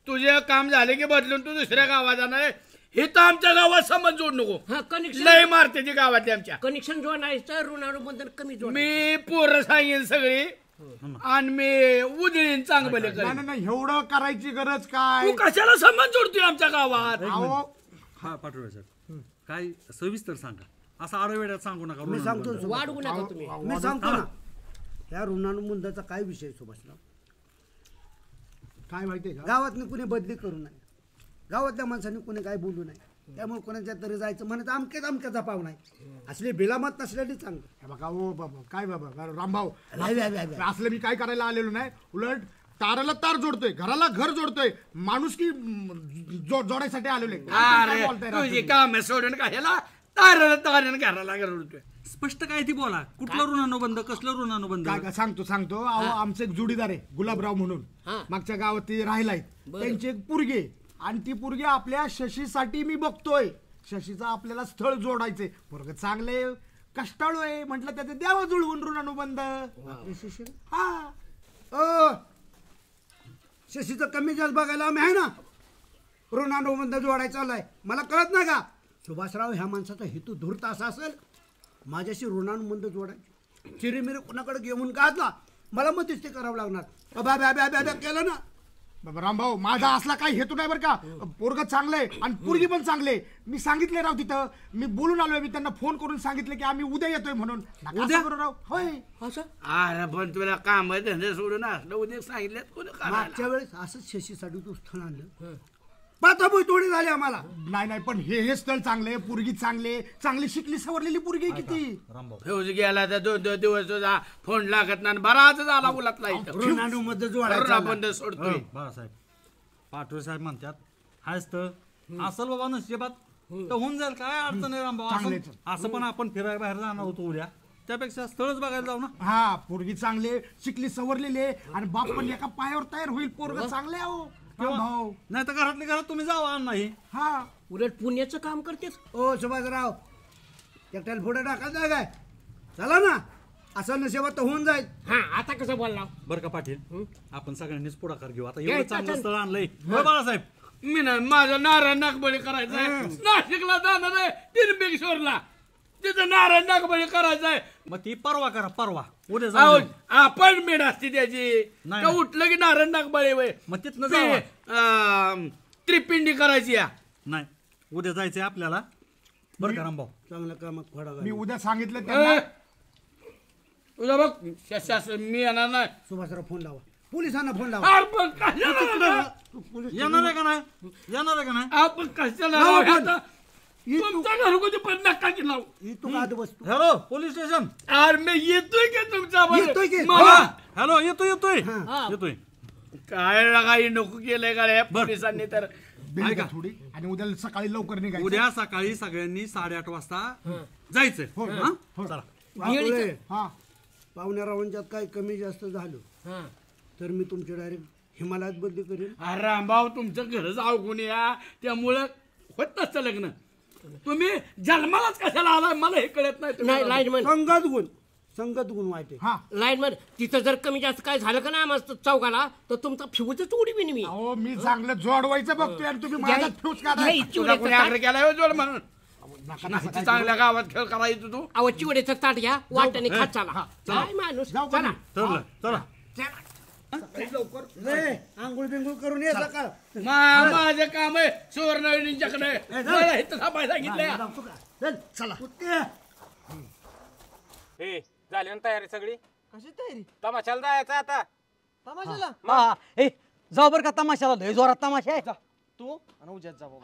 तुझे काम झाले की बदलून तू दुसऱ्या गावात जाणार हे तर आमच्या गावात संबंध जोड नको हा कनेक्शन लय मारते ती गावातली आमच्या कनेक्शन जोडायचं ऋणानुबंधन कमी जोड मी पोरं सांगेन सगळी आणि मी उधळीन चांगले नाही नाही, नाही एवढं करायची गरज काय? तू कशाला संबंध जोडतोय आमच्या गावात अहो हा पाठवूया सर काय सविस्तर सांगा असं आडवेड्यात सांगू नका. मी सांगतो वाढवू नका तुम्ही मी सांगतो ना या ऋणानुबंधाचा काय विषय सुभाषराव. काय माहितीये का? गावातनं कुणी बदली करू नये. गावातल्या माणसांनी कुणी काय बोलू नये. त्यामुळे कोणाच्या तरी जायचं म्हणत अमक्याचा पाव नाही. असले बेलामत नसलेली चांगलं. हे बघा हो बाबा काय बाबा रामभाऊ नाही असलं मी काय करायला आलेलो नाही. उलट ताराला तार जोडतोय घराला घर जोडतोय माणूस की जोडायसाठी आलेलो आहे. काय अरे बोलताय राव तुझी तुम्ही? काम सोडून का ह्याला तारण घराला घरतोय स्पष्ट काय ती बोला कुठलं ऋणानुबंध कसलं ऋणानुबंध. काय काय सांगतो अहो आमचे एक जोडीदार आहे गुलाबराव म्हणून हा. मागच्या गावात ते राहिलाय. त्यांची एक पोरगी आहे. आणि ती पोरगी आपल्या शशीसाठी मी बघतोय. शशीचं आपल्याला स्थळ जोडायचंय. पोरग चांगले कष्टाळू आहे म्हटलं त्याचे द्यावं जुळवून ऋणानुबंध. हा शशीचं कमी जास्त बघायला आम्ही आहे ना. ऋणानुबंध जोडायचा आलाय मला कळत नाही का सुभाषराव. ह्या माणसाचा हेतू धूर्त असा असेल माझ्याशी ऋणानुबंध जोडायचे चिरीमिरी कोणाकडे घेऊन काढला मला मग ते करावं लागणार. केलं ना बाबा रामभाऊ माझा असला काही हेतू नाही बरं का. पोरग चांगलंय आणि पोरगी पण चांगले. मी सांगितले राव तिथं मी बोलून आलोय. मी त्यांना फोन करून सांगितलं की आम्ही उद्या येतोय म्हणून. उद्या राव होय अरे पण तुला काम धंदे सोडून असलं उद्या सांगितलं कोणी मागच्या वेळेस असंच शशीसाठी तू स्थळ आणलं पाताबोई थोडी झाली आम्हाला. नाही पण हे स्थळ चांगले पोरगी चांगली शिकली सवरलेली पोरगी किती. फ्यूज गेला तर 2-2 दिवस तुझा फोन लागत नाही बराच झाला उलटला ऋणानुबंध जोडायचा बंद सोडतोय. बाळासाहेब पाठवे साहेब म्हणतात हायच तर असल बाबा नशिबात तर होऊन जाईल काय अडचण आहे रामभाऊ. असं पण आपण फिरायला बाहेर जाणार होतो उद्या त्यापेक्षा स्थळच बघायला जाऊ ना. हा पोरगी चांगले शिकली सवरलेली आणि बाप पण एका पायावर तयार होईल. पोरग चांगले आहो भाऊ. नाही तर घरातल्या घरात तुम्ही जावा नाही. हा उलट पुण्याचं काम करतेस ओ सुभाषराव एकट्याला पुढे टाकायचं काय चला ना असं नसेवा तर होऊन जाईल. हा आता कसं बोलला बरं का पाटील, आपण सगळ्यांनीच पुढाकार घेऊ. आता घ्या, एवढं चांगलं चालेल. स्थळ आणलंय होय बाळासाहेब. मी नाही माझं नारायण नागबळी करायचंय. नाशिकला जाणार आहे त्र्यंबकेश्वरला, तिथं नारायण नागबळी करायचंय. मग ती परवा करा, परवा उद्या अहो, जाऊ. अपॉइंटमेंट असते त्याची. नाही, का नाही. उठलं की नारायण नागबळी वय मग तिथनं जावा. त्रिपिंडी करायची या. नाही, उद्या जायचंय आपल्याला. बरं का रामभाऊ? चांगल्या कामात खोडा मी उद्या सांगितलं त्यांना. ए, तुझा बघ मी येणार नाही. सुभाषराव फोन लावा, पोलिसांना फोन लावा. आपण कशाला येणार आहे का नाही? येणार आहे का नाही? आपण कशाला लावा राहू पण. आता? तुमच्या घरगुती पण नका की लावू. ही तू का बसतो? Hello police station. अरे मी येतोय की तुमच्या येतोय की? मला हॅलो, येतोय येतोय. काय काही नको केलंय का रे पोलिसांनी तर. बिल द्या थोडी आणि उद्या सकाळी लवकर निघायचं. उद्या सकाळी सगळ्यांनी 8:30 वाजता जायचंय. हा? चला. वाटोळे, हा पाहुण्या रावणच्यात काही कमी जास्त झालं तर मी तुमची डायरेक्ट हिमालयात बदली करेन. अरे रामभाऊ तुमचं घरच अवघून या, त्यामुळं होत नसतं लग्न. तुम्ही जन्मालाच कशाला आलाय मला हे कळत नाही. नाही लाईनमन संगत गुण वाईट आहे. हा लाईनमन तिथं जर कमी जास्त काय झालं का ना मस्त चौकाला तर तुमचा फ्यूजच उडी बिन मी. अहो मी चांगलं जोडवायचं बघतोय आणि तुम्ही माझ्यात फ्यूज काढाय. तुला कोणी आग्रह केला हो जोड म्हणून? नाही, चांगल्या गावात खेळ करायचं तू. अहो चिवड्याचं ताट घ्या वाट्याने खात चाला. काय माणूस चला. ठरलं, चला. आंघोळ बिंगोळ करून ये सकाळ. माझं काम आहे सुवर्णवहिनींच्याकडे. मला इथं थांबायला सांगितलंय. चला झाली ना तयारी सगळी? कशी तयारी तमाशाला जायचं आता. तमाशाला? ए जाऊ बरं का तमाशाला. लय जोरात तमाशा आहे. तू आणि उद्याच जाऊ.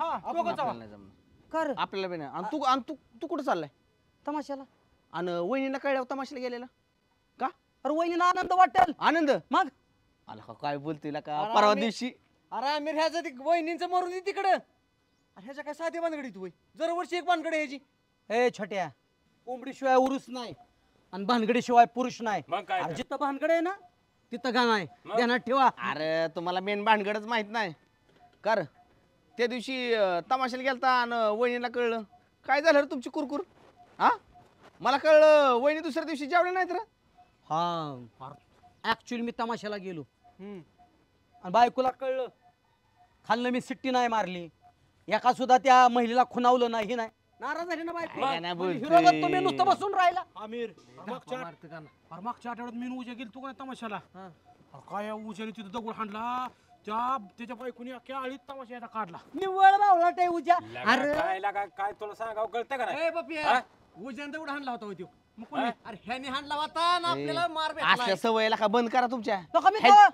कर आपल्याला बी नाही. आणि तू तू कुठं चाललाय तमाशाला? आणि वहिनीला कळल्यावर तमाशाला गेलेला का? अरे वहिनीला आनंद वाटेल. आनंद मग आला का काय बोलतोय का? अरे परवा आम्ही- दिवशी अरे आमिर ह्याचं ते वहिनींचं मरून दे तिकडं. अरे ह्याच्या काय साधी भानगडी तू जर वर्षी एक भानगडी ह्याची. ए छोट्या, कोंबडीशिवाय उरुस नाही आणि भानगडीशिवाय पुरुष नाही. मग काय अरे तर. जिथं भानगड आहे ना तिथं गाणं आहे. ध्यानात ठेवा. अरे तुम्हाला मेन भानगडच माहित नाही कर. त्या दिवशी तमाशाला गेलता आणि वहिनीला कळलं. काय झालं रे तुमची कुरकुर? हा मला कळलं वहिनी दुसऱ्या दिवशी जेवले नाहीत रे. हा ऍक्च्युअली मी तमाशाला गेलो आणि बायकोला कळलं. खाल्लं मी सिट्टी नाही मारली. एका सुद्धा त्या महिलेला खुणावलं नाही. नाही नाराज झाली ना बायको. काय नाही बोलतोय. विरोधात तुम्ही नुसतं बसून राहिला. आमिर मागच्या आठवड्यात मी उद्या गेलो का नाही तमाशाला. अरे काय उद्याने तिथं दगड हाणला. त्याच्या बायकोनी अख्ख्या आळीत तमाशा काढला. निव्वळ बावला टाय उद्या. अरे काय तुला सांगावं कळतं का नाही? ए बापिया, उद्यान तेवढा हाणला होता होय त्यो. मग कोणी? अरे ह्याने हाणला होता ना आपल्याला मार भेटलाय. असल्या सवयीला का बंद करा तुमच्या. तो कमी ह्या-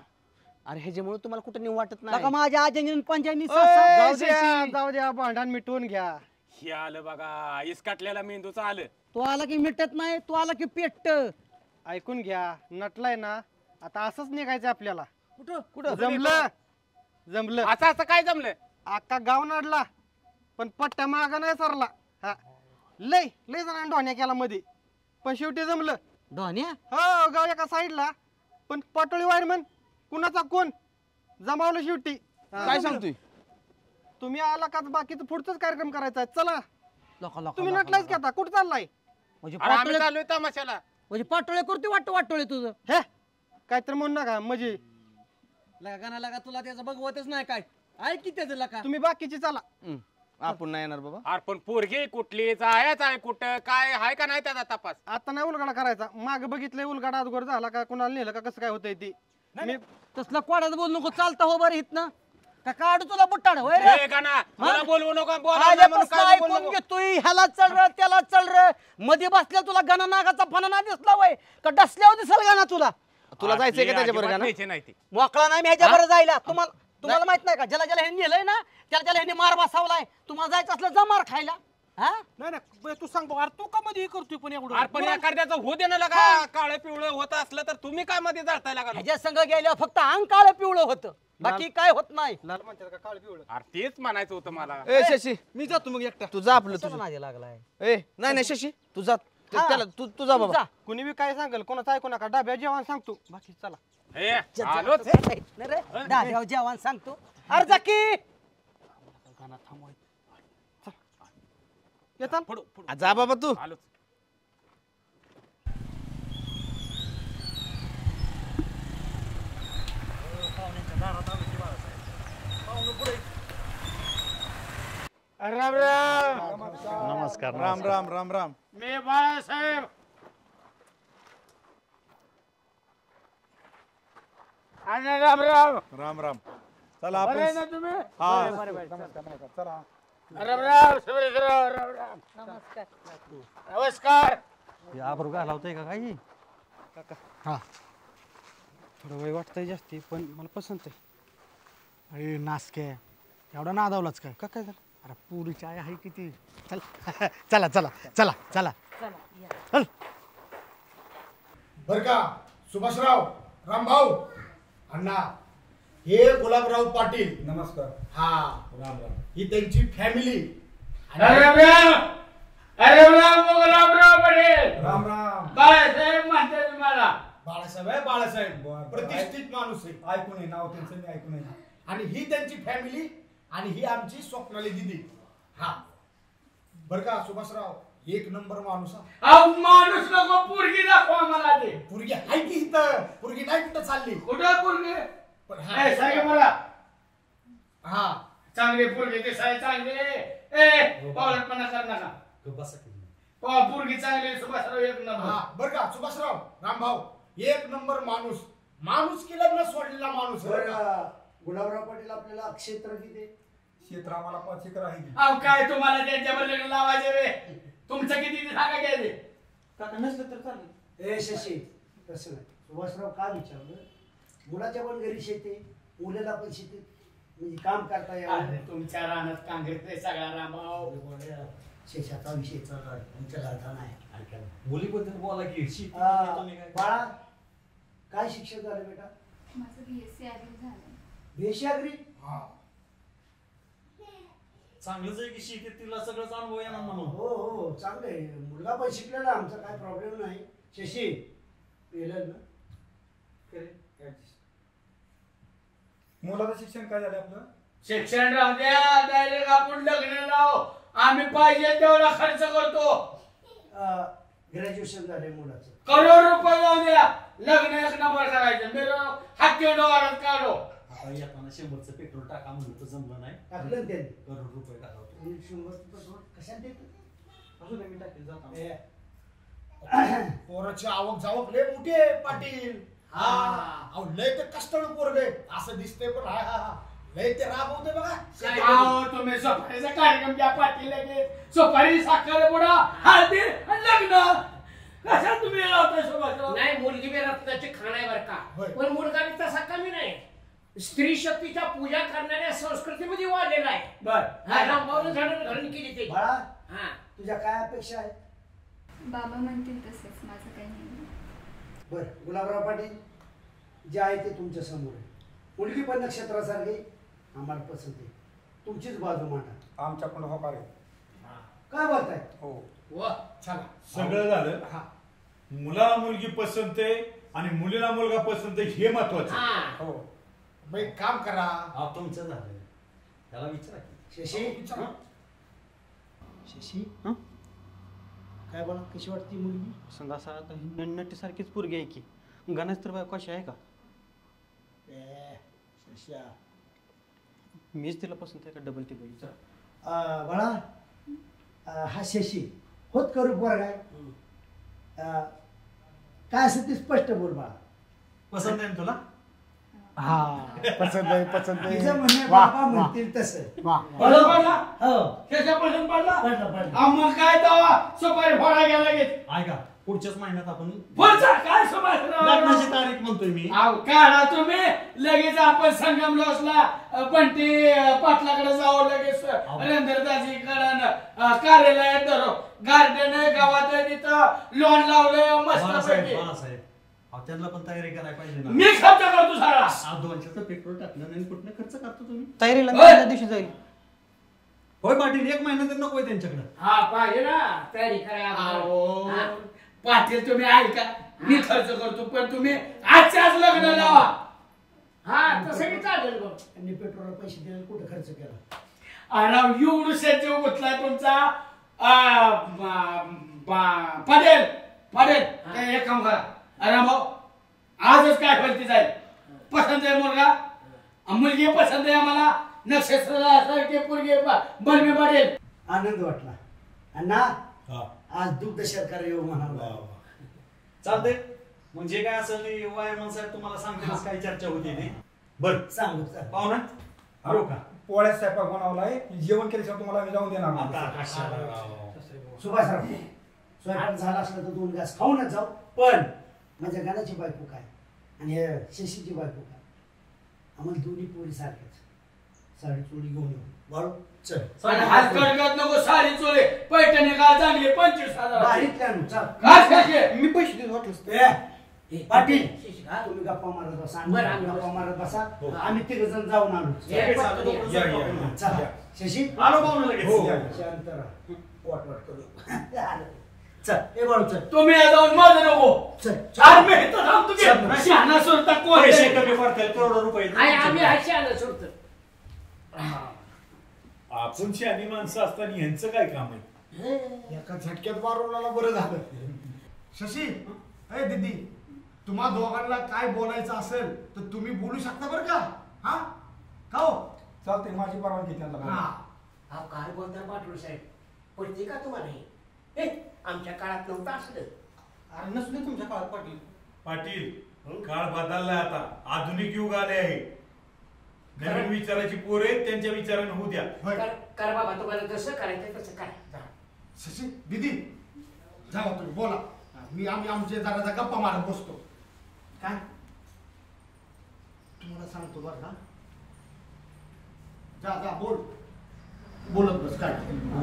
अरे ह्याच्यामुळे तुम्हाला कुठं नेऊ वाटत नाही. नका माझ्या आजीनी पंजानी जाऊ द्या भांडण मिटवून घ्या. हे आलं बघा इसकाटलेला मेंदूचं आलं. तो आला की मिटत नाही. तो आला की पेटत. ऐकून घ्या नटलाय ना आता असंच निघायचं आपल्याला. कुठं कुठं जमलं जमलं. असं असं काय जमलं? अख्खा गाव नडला पण पट्ट्या माग नाही सरला. हा लय लय जणांनी ढोण्या केला मध्ये पण शेवटी जमलं. धोन्या हो गाव एका साईडला पण पाटोळी वायरमन कुणाचा कोण जमावलं शेवटी. काय सांगतोय तुम्ही आला का बाकीचं पुढचाच कार्यक्रम करायचा आहे. चला तुम्ही नटलायच की आता कुठं चाललाय? म्हणजे अरे आम्ही पाटोळे चाललोय तमाशाला. म्हणजे पाटोळे करते वाटोळे तुझं. हे काय तर म्हणू नका म्हणजे गाणं लागा तुला त्याचं बघवतच नाही काय. ऐक की त्याचं लका. तुम्ही बाकीची चला. आपण नाही येणार बाबा. अरे पण पोरगी कुठली जायच आहे कुठं काय आहे का नाही त्याचा तपास? आता नाही उलगाडा करायचा. माग बघितलंय उलगाडा अगोदर झाला का कुणाला नेलं का कसं काय होतंय ते. मी तसलं कोणाचं बोल नको. चालता हो बरं इथनं का काढू तुला बुट्टाड होय रे. ए गाना मला बोलवू नको बोलावं आले नाही म्हणून बसला काय बोलू ऐकून नको. घेतोय. ह्याला चल र त्याला चल र. मध्ये बसल्या तुला गणा नागाचा फणा नाही दिसला वय का डसल्यावर दिसल गाणा तुला. तुला जायचंय का त्याच्या अजिबात बरोबर न्यायचे नाही ते. मोकळा नाही मी ह्याच्या बरं जायला. तुम्हाला माहित नाही का ज्याला ज्याला ह्यांनी नेलंय ना त्याला ह्यांनी मार बसावलाय. तुम्हाला जायचं असलं जा मार खायला. हा नाही नाही तू सांग बघ. अरे तू का मध्ये हे करतोय पण एवढं? अरे पण एखाद्याचं होऊ दे ना लगा. काळं पिवळं होत असलं तर तुम्ही काय मध्ये जाळताय लागा? ह्याच्या संघ गेल्यावर फक्त अंग काळं पिवळं होतं. बाकी काय होत नाही. लाल म्हणतात का काळ पिवळं. अरे तेच म्हणायचं होतं मला. ए शशी मी जातो मग एकटा. तू जा आपलं तुझं. माझ्या लागलाय. ए नाही नाही शशी तू जा. हा. त्याला तू जा बाबा. जा. कुणी बी काय सांगेल कोणाचं ऐकू नका. डाब्या जेवण सांगतो बाकी चला. ए आलोच. दाद्याव जेवण सांगतो. अरे जाकी येतात जा बाबा तू. आलोच. राम राम. नमस्कार राम राम राम राम. मी बाळासाहेब. आणि राम राम. राम राम. चला बरे आहे आपण ना तुम्ही? हा चला राम राम सुरेशराव. राम राम. नमस्कार. आबरू घाला होतंय का काही? हा थोडं वय वाटतंय जास्ती पण मला पसंत आहे. अरे नासके एवढा नादावलाच काय का काय झालं? अरे पुरीची आई आहे किती. चल चला चला चला चला चल. बर का सुभाषराव, रामभाऊ, अण्णा, हे गुलाबराव पाटील. नमस्कार. हा राम राम. ही त्यांची फॅमिली. राम राम. राम राम पटेल. राम राम. बाळासाहेब म्हणते तुम्हाला. बाळासाहेब आहे, बाळासाहेब प्रतिष्ठित माणूस आहे. ऐकून आहे नाव त्यांचं मी ऐकून आहे. आणि ही त्यांची फॅमिली आणि ही आमची स्वप्नाली दिदी. हा बर का सुभाषराव, एक नंबर माणूस. अहो माणूस नको पोरगी दाखवा मला ते. पुरगी आहे की इथं? पुरगी नाही कुठं चालली. कुठं पोरगी? पण ए सांग मला. हा चांगली पोरगी दिसाय चांगली. ए पावलटपणा कर नका. पोरगी चांगली. सुभाषराव एक नंबर. हा बर का सुभाषराव, रामभाऊ, एक नंबर माणूस. माणूस की लग्न सोडलेला माणूस. गुलाबराव पाटील आपल्याला क्षेत्र किती? क्षेत्र आम्हाला 5 एकर आहे. अहो काय तुम्हाला त्यांच्यावर लग्न लावायचे वे? तुमचं किती ते सांगा घ्यायचे. काका नसलं तर चालेल. ए शशी तसं नाही. सुभाषराव काय विचारलं? मुलाच्या पण घरी शेती, मुलाला पण शेती, म्हणजे काम करता यावं. तुमच्या रानात काँग्रेसने सगळा रामाव. शेषाचा विषय चालू आहे तुमच्या घरचा नाही. मुलीबद्दल बोला की शेती बाळा काय शिक्षण झालं बेटा? माझं BSc ॲग्री झालं. BSc agri? चांगलंच आहे की शेतीत तिला सगळंच अनुभव येणार म्हणून. हो हो चांगलं आहे. मुलगा पण शिकलेला, आमचा काय प्रॉब्लेम नाही. शशी पेलं ना? मुलाचं शिक्षण काय झालं आपलं? शिक्षण राहू द्या. डायरेक्ट आपण लग्न लावू. आम्ही पाहिजे तेवढा खर्च करतो. ग्रॅज्युएशन झालंय मुलाचं. करोड रुपये जाऊ द्या. लग्न एक नंबर करायचं. मी हाती डोळ्यात काढो. आता येताना 100चं पेट्रोल टाका म्हणलं तर जमलं नाही. टाकलं त्यांनी. करोड रुपये घालवतो. 100 पेट्रोल कशाला देतो? अजून मी टाकेल जाता. पोराची आवक जावक लय मोठी आहे पाटील. हा लय ते कष्टाळू पोरगे असं दिसतंय. पण हा हा लय ते राबवते बघा. अहो तुम्ही सोपारीचा कार्यक्रम द्या पाटील. लगेच सोपारी साखर पुडा हळदी आणि लग्न. कशा तुम्ही लावताय सोबत? नाही मुलगी बी रत्नाची खाण आहे बरं का. पण मुलगा बी तसा कमी नाही. स्त्री शक्तीच्या पूजा करणाऱ्या संस्कृतीमध्ये वाढलेला आहे. रामभाऊनं घडण केली ते. बाळा तुझ्या काय अपेक्षा आहेत? बाबा म्हणतील तसंच, माझं काही नाही. बरं गुलाबराव पाटील, जे आहे ते तुमच्या समोर आहे. मुलगी पण नक्षत्रासारखी आम्हाला पसंत आहे. तुमचीच बाजू मांडा. आमच्याकडून होकार आहे. काय बोलताय? हो चला सगळं झालं. मुलाला मुलगी पसंत आहे आणि मुलीला मुलगा पसंत आहे हे महत्वाचं. हो बाई काम करा. तुमचं झालं. त्याला विचारा की. शशी शशी काय बोला, कशी वाटते मुलगी? समजा असा नटसारखीच पोरगी आहे की. गणेश तर बायको अशी आहे का? मीच तिला पसंत आहे का डबल टिबल? बाळा हा शशी होत करू पोरगा आहे. काय असं ते स्पष्ट बोल बाळा. पसंत आहे तुला? हा पसंत आहे पसंत आहे. तिचं म्हणणे बाबा म्हणतील तसं. पसंत पडला? हो त्याच्या पसंत पडला. पडला. मग काय दवा सोपारी फोडा गेला लगेच. ऐका पुढच्याच महिन्यात आपण पुढचा काय सुभाषराव? लग्नाची तारीख म्हणतोय मी. काढा तुम्ही लगेच. आपण संगम लॉसला बंटी पाटलाकडे जाऊ. लगेच रंधरदाजीकडे कार्यालयात धरो. गार्डन गावात तिथं लॉन लावलंय मस्त पैकी. त्यांना पण तयारी करायला पाहिजे ना. मी खर्च करतो सारा. 200चं पेट्रोल टाकलं नाही कुठनं खर्च करतो तुम्ही? तयारीला त्या दिवशी जाईल. होय पाटील, 1 महिना तर नकोय त्यांच्याकडे. हा पाहिजे ना तयारी करा. पाटील तुम्ही ऐका, मी खर्च करतो पण तुम्ही आजच्या आज लग्न लावा. हा तसं चालेल. त्यांनी पेट्रोलला पैसे दिले, कुठे खर्च केला? अरे एवढूशा जीव गुतलाय तुमचा. पडेल पडेल एक काम करा. अरे भाऊ आजच काय फलती जाईल. पसंत आहे मुलगा मुलगी पसंत आहे आम्हाला. नक्षत्रासारखे पोरगे बलमी पडेल. आनंद वाटला. अण्णा आज दुग्ध शर्करा येऊ म्हणाला. चालतंय. म्हणजे काय असं वायरमन साहेब तुम्हाला सांगते काही चर्चा होती ती. बर सांगू पाहुणा येऊ का? पोळ्यात स्वयंपाक बनवलाय. जेवण केल्याशिवाय तुम्हाला मी जाऊन देणार नाही. सुभाषराव स्वयंपाक झाला असला तर 2 घास खाऊनच जाऊ. पण माझ्या गाण्याची बायको काय आणि शशीची बायको काय, आम्हाला दोन्ही पोरी सारख्याच. साडी चोळी घेऊन येऊ. बरोबर चल. हात कडकत नको. साडी चोळे पैठणी का चांगली 25,000. मी पैसे देतो वाटलं. पाटील तुम्ही गप्पा मारत बसा. गप्पा मारत बसा. आम्ही 3 जण जाऊन आलो. शशी आलो पाहुणा लगेच. शांत राहा. वाट करू. चल ए बाळू चल. तुम्ही जाऊन माझं नको. चल मी इथं थांबतो की शहाणा सुरता कोण पैसे कमी पडतात करोडो रुपये. आम्ही शहाणा सुरत. आपण शहाणी माणसं असताना यांचं काय काम आहे? एका झटक्यात मारवला बरं झालं. शशी ए दीदी, तुम्हा दोघांना काय बोलायचं असेल तर तुम्ही बोलू शकता बरं का? हा का हो? चालतंय, माझी परवानगी त्यांना. हा काय बोलता पाटील साहेब? पडते का तुम्हाला हे? आमच्या काळात नव्हतं असलं. अरे नसले तुमच्या काळात पाटील. पाटील काळ बदललाय आता. आधुनिक युग आले आहे. नवीन विचाराची पोर आहेत, त्यांच्या विचाराने होऊ द्या. कर बाबा, तुम्हाला जसं करायचं तसं करा. शशी दीदी जावा तुम्ही बोला. आम्ही आमचे जरा गप्पा मारत बसतो. काय तुम्हाला सांगतो बरं का? जा बोल. बोलत बस. काय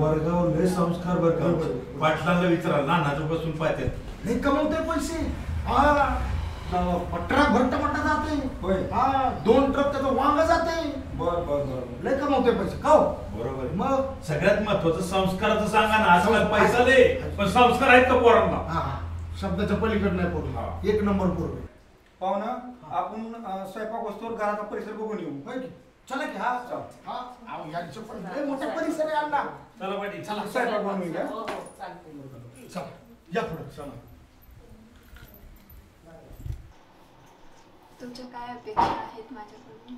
वर्गावर लय संस्कार बर का. पाटलांना विचारा, लहानाचं बसून पाहतात. नाही कमवते पैसे. ट्रक भरट म्हणता जाते. हा 2 ट्रक त्याचं वांग जाते. बर लय कमवते पैसे. का बरोबर. मग सगळ्यात महत्वाचं संस्काराचं सांगा ना. आजकाल पैसा दे पण संस्कार आहेत का पोरांना? शब्दाच्या पलीकडे नाही पोरं. 1 नंबर पोरं. पाहुणा आपण स्वयंपाक वस्तूवर घराचा परिसर बघून येऊ. होय की? चला की. हा चल. यांचं पण लय मोठा परिसर आहे अण्णा. चला पाटील. चला स्वयंपाक बनवून घ्या. चला या पुढे. चला. तुमच्या काय अपेक्षा आहेत माझ्याकडून?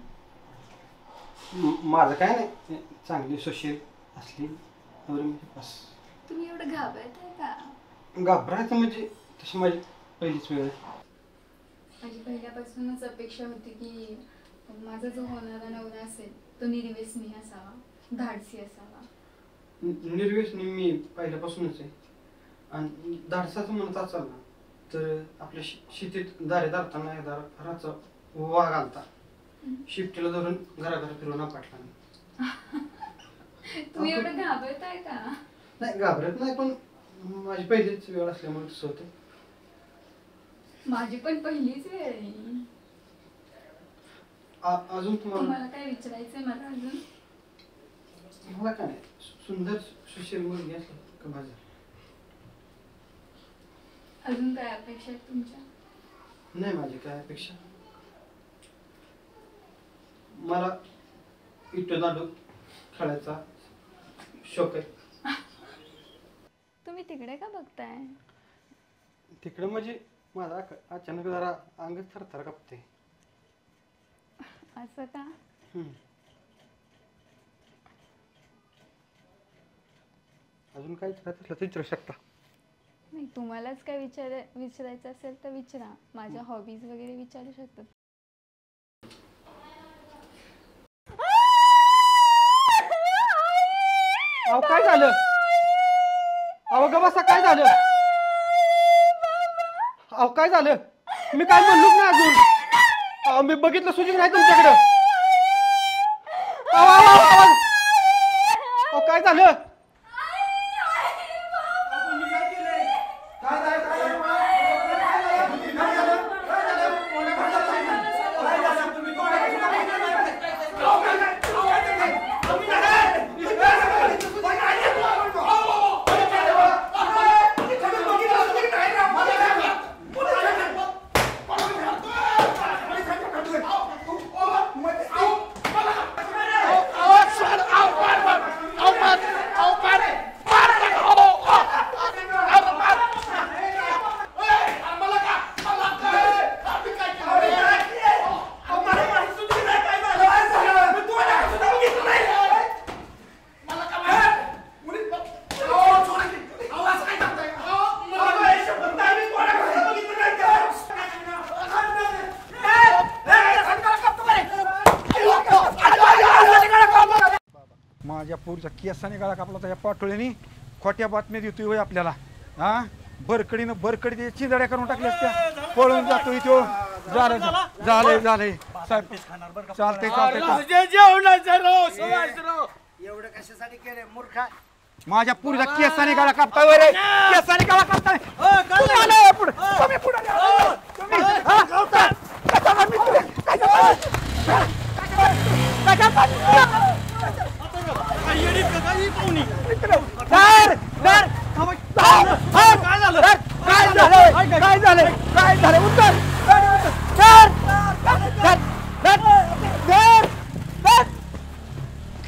माझं काय नाही. चांगली सुशील असली बस. तुम्ही एवढं घाबरताय का? घाबरायचं म्हणजे तशी माझी पहिलीच वेळ. माझी पहिल्यापासूनच अपेक्षा होती की माझा जो होणारा नवरा असेल तो निर्व्यसनी असावा, धाडसी असावा. निर्व्यसनी मी पहिल्यापासूनच आहे. आणि धाडसाचं म्हणत असाल ना तर आपल्या शेतीत दारे धरताना एकदा घराचा वाघ आलता. शिफ्टीला धरून घराघर फिरवून पाटला. तुम्ही एवढं घाबरताय का? नाही घाबरत नाही, पण माझी पहिलीच वेळ असल्यामुळे तसं होतं. माझी पण पहिलीच वेळ आहे. अजून तुम्हाला काय विचारायचंय मला? अजून मला काय नाही. सुंदर सुशील मुलगी असली का माझं. अजून काय अपेक्षा आहेत तुमच्या? नाही माझी काय अपेक्षा. मला इटो दांडू खेळायचा शौक आहे. तुम्ही तिकडे का बघताय? तिकडे म्हणजे माझा अचानक जरा अंग थरथर कापते. असं का? अजून काय विचारायचं असलं तर विचारू शकता. नाही, तुम्हालाच काय विचारायचं असेल तर विचारा. माझ्या हॉबीज वगैरे विचारू शकतात. अहो काय झालं? अहो ग बसा. काय झालं? अहो काय झालं? मी काय म्हणलोच नाही अजून. अहो मी बघितलं सुजित नाही तुमच्याकडं. अहो काय झालं? माझ्या पोरीच्या केसाने गळा कापला त्या पाटोळ्यानी खोट्या बातम्या देतोय होय आपल्याला. हा बरकडीनं बरकडी चिंदड्या करून टाकल्या असत्या. पळून जातोय तो. झालंय चालतंय एवढं कशासाठी केलंय मूर्खा? माझ्या पुरीचा केसाने गळा कापताय रे. केसाने गळा कापताय.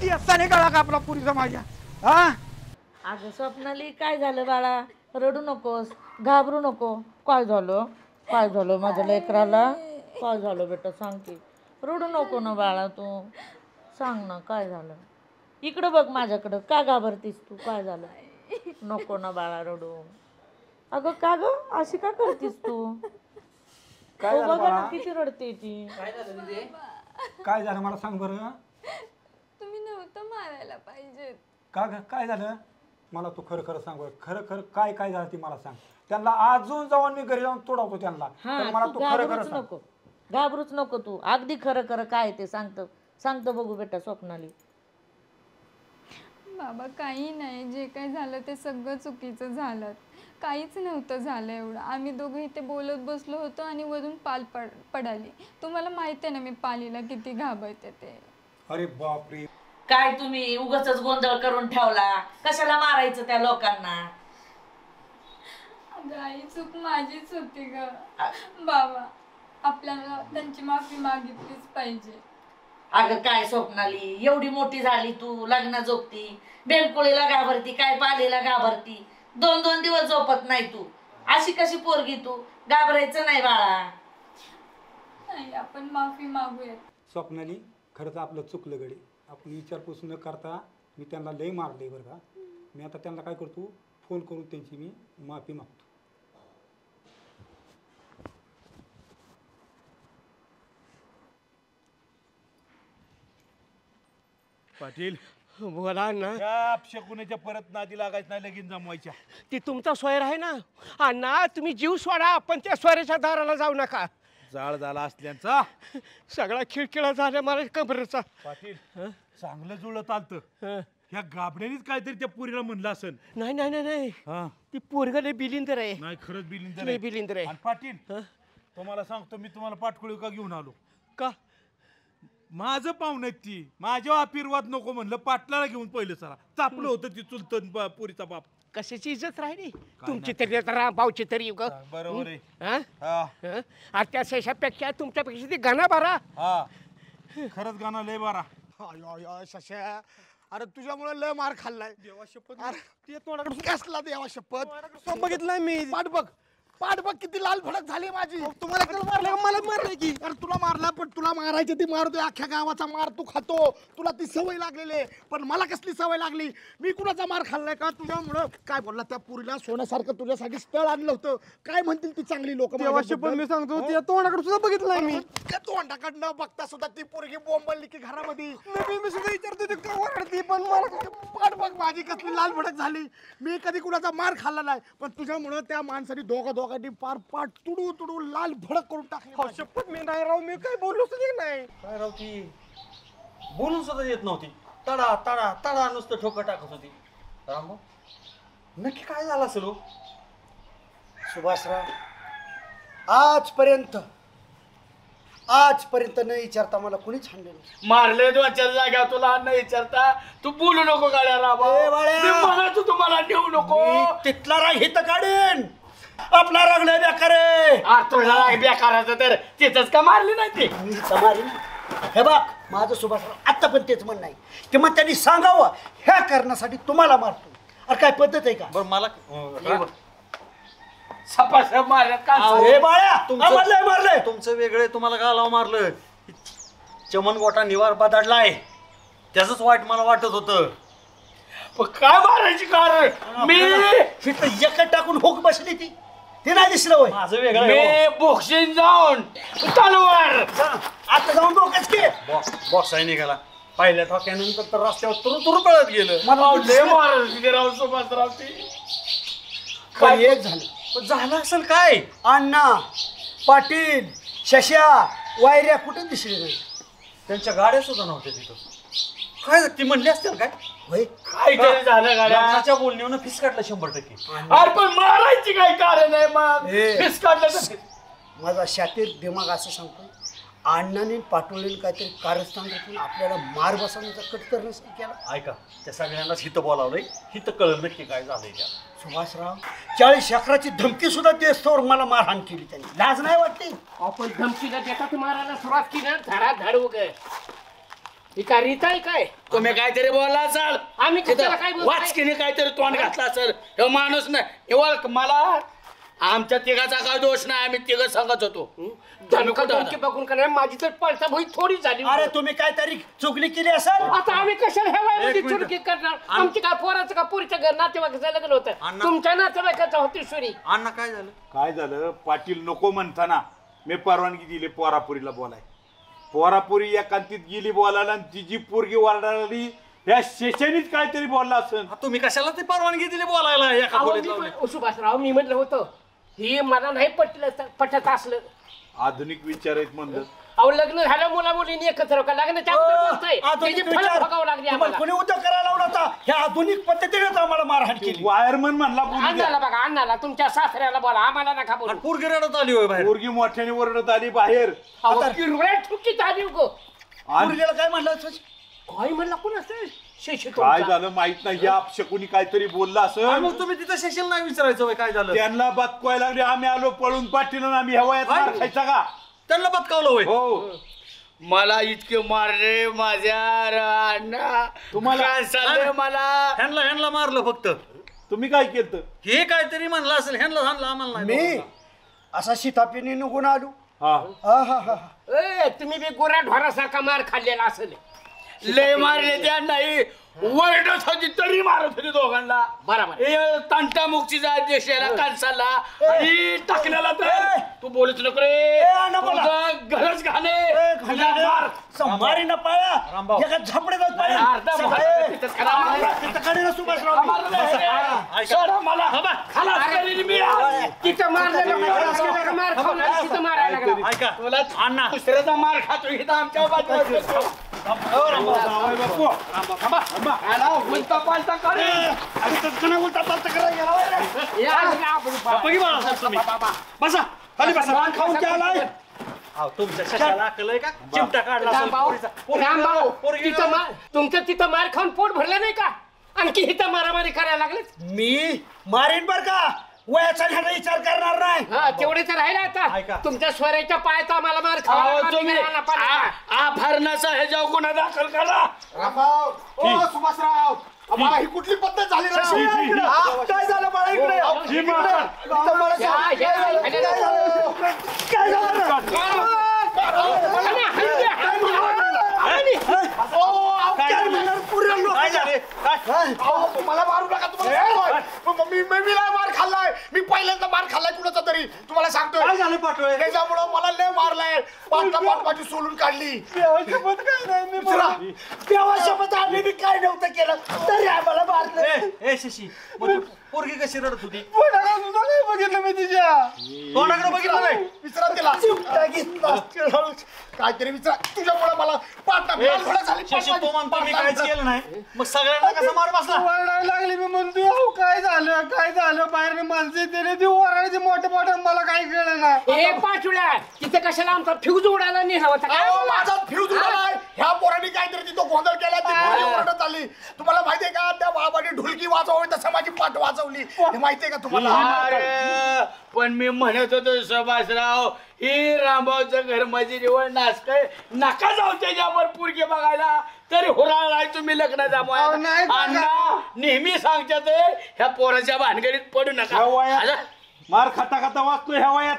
केसाने गळा कापला पुरीचा माझ्या. हा अगं स्वप्नाली काय झालं बाळा? रडू नकोस, घाबरू नको. काय झालं माझ्या लेकराला? काय झालं बेटा सांग की. रडू नको ना बाळा तू, सांग ना काय झालं. इकडं बघ माझ्याकडं. का घाबरतीस तू? काय झालं? नको ना बाळा रडू. अगं का ग अशी का करतीस तू? काय झालं बघा ना बाळा? किती रडते ती. काय झालं मला सांग बरं. तुम्ही नव्हतं मारायला पाहिजे. का काय झालं मला तू खरं खरं सांग बरं. खरं काय काय झालं ती मला सांग. त्यांना अजून जाऊन मी घरी जाऊन तोडवतो त्यांना. तर मला तू खरं खरं सांग. नको घाबरूच नको तू. अगदी खरं खरं काय ते सांगतो बघू बेटा स्वप्नाली. बाबा काही नाही, जे काही झालं ते सगळं चुकीचं झालं. काहीच नव्हतं झालं एवढं. आम्ही दोघं इथे बोलत बसलो होतो आणि वरून पाल पडाली. तुम्हाला माहिती आहे ना मी पालीला किती घाबरते ते. अरे बापरे. काय तुम्ही उगाचच गोंधळ करून ठेवला. कशाला मारायचं त्या लोकांना? आई चूक माझीच होती ग बाबा. आपल्याला त्यांची माफी मागितलीच पाहिजे. अगं काय स्वप्नाली एवढी मोठी झाली तू, लग्न झोपती, बेलकुळीला घाबरती, काय पालीला घाबरती. 2-2 दिवस झोपत नाही तू. अशी कशी पोरगी तू? घाबरायचं नाही बाळा. नाही आपण माफी मागूयात. स्वप्नाली खरंच आपलं चुकलं गडी. आपण विचारपूस न करता मी त्यांना लई मारले बरं का. मी आता त्यांना काय करतो फोन करून त्यांची मी माफी मागतो. पाटील बोला ना. अपशकुनाच्या परत नादी लागायचं नाही, लगीन जमवायच्या. ती तुमचा स्वैर आहे ना अण्णा. तुम्ही जीव सोडा पण त्या स्वैराच्या दाराला जाऊ नका. जाळ झाला असल्यांचा सगळा खिळखिळा झाला मला कबरेचा. पाटील चांगलं जुळत आलतं. ह्या गाबड्यानीच काहीतरी त्या पोरीला म्हणलं असेल. नाही नाही नाही नाही ती पोरगले बिलिंदर आहे. नाही खरंच बिलिंदर लय बिलिंदर आहे. आणि पाटील तुम्हाला सांगतो मी तुम्हाला पाटकुळी का घेऊन आलो. का? माझं पाहुणं ती माझ्या आशीर्वाद नको म्हणलं पाटलाला घेऊन पहिलं चला चापलं होतं ती चुलत पोरीचा बाप. कशाची इज्जत राहिली तुमची तरी भाऊची तरी बरोबर आहे. त्या शेषापेक्षा तुमच्यापेक्षा ती गाणं बारा. खरंच गाणं लय बारा. शशा अरे तुझ्यामुळे लय मार खाल्लाय. देवा शपथ. ते तोंडाकडून कसला देवा शपथ. बघितलाय मी. पाठ बघ किती लाल भडक झाली माझी. तुम्हाला मारलं मला मारलंय की. अरे तुला मारला पण तुला मारायचं ती मारतोय. अख्ख्या गावाचा मार तू खातो. तुला ती सवय लागलेली आहे. पण मला कसली सवय लागली? मी कुणाचा मार खाल्लाय का तुझ्यामुळं? काय बोलला त्या पुरीला सोन्यासारखं तुझ्यासाठी स्थळ आणलं होतं. काय म्हणतील ती चांगली लोक. पण मी सांगतो त्या तोंडाकडे सुद्धा बघितलंय मी. त्या तोंडाकडनं बघता सुद्धा ती पोरगी बोंबलली की घरामध्ये. मी सुद्धा विचारतो ते का ओरडती पण मला पाठ बघ माझी कसली लाल भडक झाली. मी कधी कुणाचा मार खाल्ला नाही पण तुझ्यामुळं त्या माणसाने दोघांनी पार पाठ तुडू लाल भडक करून टाकली. शपथ मी नाही राव. मी काय बोललो सुद्धा नाही. काय राव ती बोलून सुद्धा येत नव्हती. तडा तडा तडा नुसतं ठोकर टाकत होती. रामभाऊ नक्की काय झालं असेल? सुभाषराव आजपर्यंत न विचारता मला कुणीच हाणलेलं. मारले 2-4 जागा तुला न विचारता. तू बोलू नको गाड्या राबा. तुम्हाला नेऊ नको. तिथला राग हित काढेन. आपला राग नाही बेकार आहे. तुझा राग बेकाराचा तर तिथंच का मारली नाही ती? मी मारीन. हे बघ माझं सुभाषराव आता पण तेच म्हणणं आहे की मग त्यांनी सांगावं ह्या कारणासाठी तुम्हाला मारतो. अरे काय पद्धत आहे का? बरं मला सपासप मारत का? मारलंय तुमचं वेगळे. तुम्हाला गालाव मारलं. चमन गोटा निवार बदललाय त्याच वाईट मला वाटत होतं. काय मारायची कारण? मी एकट टाकून हुक बसली ती. ते नाही दिसलं होय. माझं वेगळं. मी बोक्सिंग जाऊन तलवार आता जाऊन बघच की. बॉक्स आहे निघाला. पहिल्या ठोक्यानंतर तर रस्त्यावर तुरु पळत गेलं. पण एक झालं. पण झालं असेल काय? अण्णा पाटील शशा वायऱ्या कुठे दिसले नाही. त्यांच्या गाड्या सुद्धा नव्हत्या तिथं. काय ती म्हणली असतील काय? होय काहीतरी झालं गाड्या. लग्नाच्या बोलण्यानं फीस काढलं 100%. अरे पण मारायची काय कारण आहे मग? फीस काढलं तर माझा शातीर दिमाग असं सांगतो अण्णाने पाटोळीने काहीतरी कारस्थान रचून आपल्याला मार बसवण्याचा कट करण्यासाठी केला. ऐका त्या सगळ्यांनाच हिथं बोलावलंय. हिथं कळलं नक्की काय झालंय त्या. सुभाषराव 40 अकराची धमकी सुद्धा देस्तोवर मला मारहाण केली त्यांनी. लाज नाही वाटते? आपण धमकीला देतात मारायला सुरुवात केली ना धडा धाडू ग. ही काय रीत आहे काय? तुम्ही काहीतरी बोलला असाल. आम्ही कशाला काय बोलतोय? वाचकीने काहीतरी तोंड घातला असेल. हे माणूस नाही मला आमच्या तिघाचा काय दोष नाही. आम्ही तिघ सांगत होतो. धमकी बघून करणार माझी तर पळता भोई थोडी झाली. अरे तुम्ही काहीतरी चुगली केली असेल. आता आम्ही कशाला ह्या चुरकी करणार? आमची काय पोराचं का पोरीच्या घर नातेवाईकाचं लग्न होतं. तुमच्या नातेवाईकाचा होती सुरी. अण्णा काय झालं? काय झालं? पाटील नको म्हणताना मी परवानगी दिली पोरापुरीला बोलाय. पोरापुरी एकांतीत गेली बोलायला आणि तिची पोरगी वरडाली. ह्या शेषानीच काहीतरी बोलला असेल. तुम्ही कशाला ती परवानगी दिली बोलायला? एका खोलीत लावली. सुभाषराव मी म्हटलं होतं ही मला नाही पटत असलं. आधुनिक विचार आहेत म्हणलं. अहो लग्न झालं मुला मुलींनी एकत्र का लग्नाच्या कोणी उद्योग करायला लावला होता. ह्या आधुनिक पद्धतीनेच आम्हाला मारहाण केली. वायरमन म्हणला अण्णाला बघा अण्णाला तुमच्या सासऱ्याला बोला आम्हाला नका बोलू. पोरगी रडत आली होय बाहेर. पोरगी मोठ्याने ओरडत आली बाहेर. ठुकीत आली गो. पोरगीला काय म्हणलं? काय म्हणला कोण असेल? काय झालं माहित नाही. या अपशकुनी काहीतरी बोलला असेल. मग तुम्ही तिथं शेषल नाही विचारायचं काय झालं? त्यांना बतकवायला लागले. आम्ही आलो पळून पाटील आम्ही ह्या वयात मार खायचा का? त्यांना बतकावलं होय. हो मला इतके मारले माझ्या अण्णा. तुम्हाला मला ह्यांना मारलं फक्त. तुम्ही काय केलं? हे काहीतरी म्हणलं असेल. ह्यांना आम्हाला नाही. मी असा शितापिनी निघून आलो. तुम्ही बी गोरा ढोरासारखा मार खाल्लेला असेल. लय मारले त्या नाही. वरडत होती तरी मारत होती दोघांना. बरोबर. तांटा मुक्तीचा देशाला कांसाला आणि टाकलेला तर तू बोलत नको रे. गरज घाणे संभारी न पाया एका झपड्यात पाया. तिथं अण्णा दुसऱ्याचा मार खातो इथं आमच्या बाजूला. उलटा पालटा करे. उलटा पालटा करायला बसा खाली बसा. खाऊन काय आलाय? तुमच्या शशाला अकलय का? चिमटा काढला तुमचं तिथं मार खाऊन पोट भरलं नाही का? आणखी इथं मारामारी करायला लागले. मी मारीन बर का? वयाचा घ्यायला विचार करणार नाही. हा तेवढे तर राहिला आता. तुमच्या स्वराच्या पायाचा मला मार खावा. भरणाचा हे जाऊ गुन्हा दाखल करा. सुभाषराव मला ही कुठली पद्धत झाली? काय झालं मला इकडे? मला मारू नका. तुम्हाला मी मार खाल्लाय. मी पहिल्यांदा मार खाल्लाय कुणाचा तरी. तुम्हाला सांगतोय काय झालं पाटोळे? त्याच्यामुळं मला लय मारलाय. पाठवाची सोलून काढली. देवा शपथ आम्ही बी काय नव्हतं केलं तरी आम्हाला मारलं. ए शशी पोरगी कशी रडत होती? बघितलं मी तिच्या तोंडाकडे बघितलं नाही. विचारा तिला. काहीतरी विचार. तुझ्यामुळे मला शशी तो म्हणतो मी काहीच केलं नाही. मग सगळ्यांना कसा मार बसला? ओरडायला लागली. मी म्हणतो अहो काय झालं बाहेर माणसं त्याने ती ओरडायची मोठे मला काही कळलं ना. पाठवल्या तिथे कशाला आमचा फ्यूज उडायला नेला होता. माझा फ्यूज उडालाय. ह्या पोरांनी काहीतरी तिथं गोंधळ केला. ती ओरडत आली. तुम्हाला माहितीये का त्या बाबाने ढोलकी वाजवली तसं माझी पाठ वाजवली. हे माहितीये का तुम्हाला? पण मी म्हणत होतो सुभाषराव ही रामभाऊचं घर माझी निवड नासकय. नका जाऊ त्याच्यावर पोरगी बघायला. तरी हुराळाय तुम्ही लग्न जमवायला. नेहमी सांगतात ह्या पोराच्या भानगडीत पडू नका. मार खाता खाता वाचतो ह्या वयात.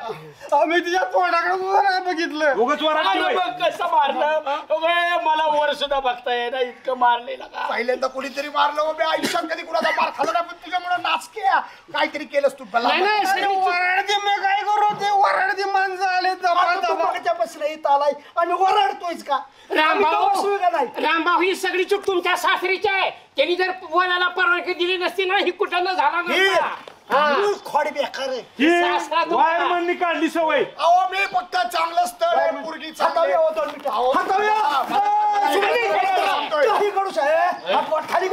आम्ही तिच्या तोंडाकडे सुद्धा नाही बघितलं. उगाच अरे मग कसं मारलं अबे, मला वर सुद्धा बघता येईना इतकं मारलेलं का. पहिल्यांदा कोणीतरी मारलं हो, मी आयुष्यात कधी कुणाचा मार खाल्ला नाही, पण तुझ्यामुळे नाचके काहीतरी केलंस तू. वरडते मी काय करू ते वरडते माणसं आले मागच्या बसला इथं आलाय आणि वरडतोयच का? रामभाऊ रामभाऊ ही सगळी चूक तुमच्या सासरीची आहे. त्यांनी जर बोलायला परवानगी दिली नसती ना ही कुठं झाला नसता. खोड बेकार आहे. ही वायरमननी काढली सवय. अहो मी फक्त चांगलं स्थळ मुलगी खाली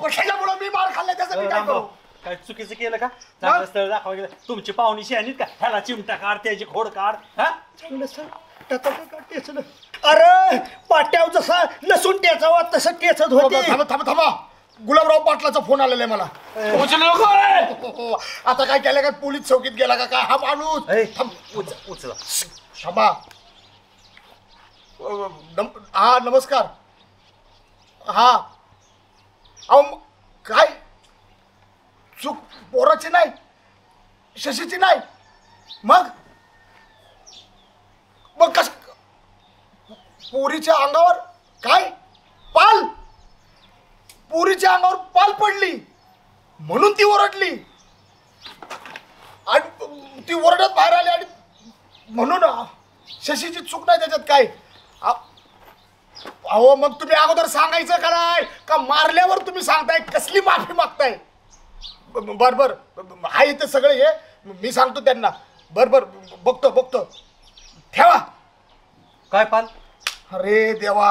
कशामुळे मी मार खाल्ला त्याचं मी काय करू? काय चुकीचं केलं का? चांगलं स्थळ दाखवा गेलं. तुमची पाहुणी शहाणीत का? ह्याला चिमटा काढ त्याची खोड काढ. हा चांगलं स्थळ अरे पाट्याव जसा लसूण टेचावा तसं टेचत होते. थांबा गुलाबराव पाटलाचा फोन आलेला आहे मला. आता काय केलं का? पोलीस चौकीत गेला का काय हा माणूस? उचला क्षमा. हा नमस्कार. हा अहो काय चूक पोराची नाही शशीची नाही मग कस पोरीच्या अंगावर काय पाल? पोरीच्या अंगावर पाल पडली म्हणून ती ओरडली आणि ती ओरडत बाहेर आली आणि म्हणून शशीची चूक नाही त्याच्यात काय. अहो मग तुम्ही अगोदर सांगायचं का नाही का मारल्यावर तुम्ही सांगताय? कसली माफी मागताय? बर आहे ते सगळं हे मी सांगतो त्यांना. बर बघतो ठेवा. काय पाल? अरे देवा,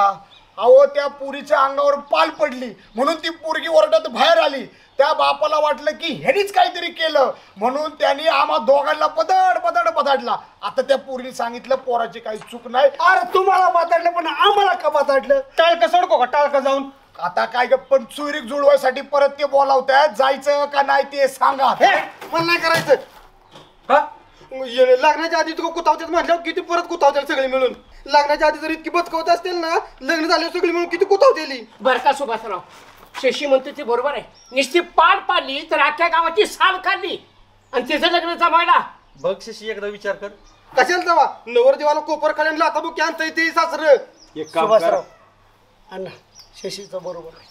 अहो त्या पुरीच्या अंगावर पाल पडली म्हणून ती पोरगी ओरडत बाहेर आली. त्या बापाला वाटलं की ह्यानीच काहीतरी केलं म्हणून त्यांनी आम्हा दोघांना बदडला. आता त्या पोरीने सांगितलं पोराची काही चूक नाही. अरे तुम्हाला बदडलं पण आम्हाला का बदडलं? टाळकं सोडको का टाळकं जाऊन? आता काय पण चुरीक जुळवायसाठी परत ते बोलावतायत. जायचं का नाही ते सांगा. मला नाही करायचं. लग्नाच्या आधी तुला कुतावतात म्हटल्यावर किती परत कुतावतील सगळे मिळून. लग्नाच्या आधी जर इतकी बदकवत असतील ना लग्न झाल्यावर सगळी मिळून किती कुतावतेली. बरं का सुभाषराव, शशी म्हणतो ते बरोबर आहे. नुसती पाड पाडली तर अख्ख्या गावाची साल काढली आणि तिचं लग्न जमायला. बघ शशी एकदा विचार कर. कशाला जावा नवरदेवाला कोपर खाल्यान लाता बुकी आणता येते सासर. सुभाषराव अण्णा शशीचं बरोबर आहे.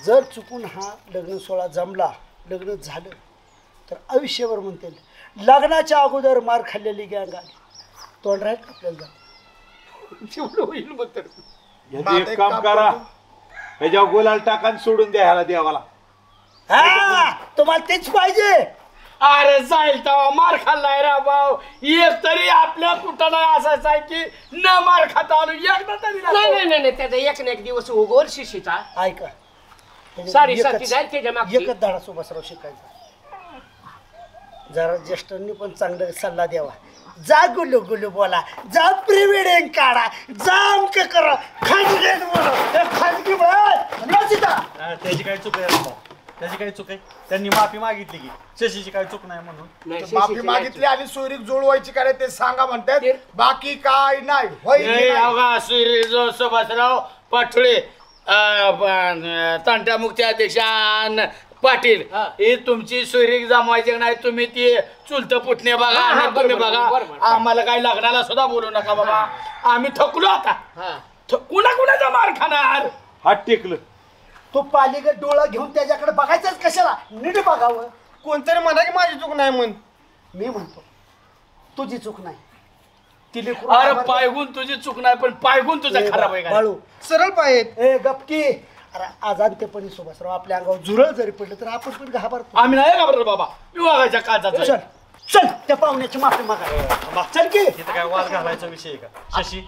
जर चुकून हा लग्न सोहळा जमला लग्न झालं तर आयुष्यभर म्हणतील लग्नाच्या अगोदर मार खाल्लेली गँग आली. तोंड राहील आपल्याला तेवढं होईल मग तर. एक काम करा ह्याच्यावर गोलाल टाकान सोडून द्या ह्याला देवाला. तुम्हाला तेच पाहिजे. अरे जाईल तेव्हा मार खाल्लाय रा भाऊ. एक तरी आपल्या कुठं नाही असायचं आहे की न मार खाता आलो एकदा तरी. नाही त्याचा एक ना एक दिवस उगवल शिशीचा. ऐका सारी साथी जाईल त्याच्या मागची. एकच धडा सुभाषराव शिकायचा. जरा ज्येष्ठांनी पण चांगला सल्ला द्यावा. जा गुलू गुलू बोला, जा प्री काढा, जा अमक करा, खाजगी त्याची काय चूक आहे? त्याची काही चूक आहे? त्यांनी माफी मागितली की शशीची काही चूक नाही म्हणून. माफी मागितली आणि सोयरीक जुळवायची काय ते सांगा म्हणतात. बाकी काय नाही. सुभाषराव पाठोळे तांट्या मुक्ती अध्यक्ष पाटील हे तुमची सोयरीक जमवायची नाही. तुम्ही ती चुलत पुटणे बघा आणि तुम्ही बघा. आम्हाला काही लग्नाला सुद्धा बोलू नका बाबा. आम्ही थकलो आता. कुणाचा मार खाणार? हात टेकलं. तो पालीगड डोळा घेऊन त्याच्याकडे बघायचंच कशाला? नीट बघावं. कोणतरी म्हणा की माझी चूक नाही म्हण. मी म्हणतो तुझी चूक नाही. अरे पायगुण तुझी चूक नाही पण पायगुण तुझा खराब आहे. बाळू सरळ पाहिजे. ए गपकी. अरे आजांतेपणी सुभाषराव आपल्या अंगावर झुरळ जरी पडलं तर आपण पण घाबरतो. आम्ही नाही घाबरलो बाबा. विभागाच्या काळजात चल त्या पाहुण्याची माफी मागा. चल की. इथं काय वाद घालायचा विषय आहे का? शशी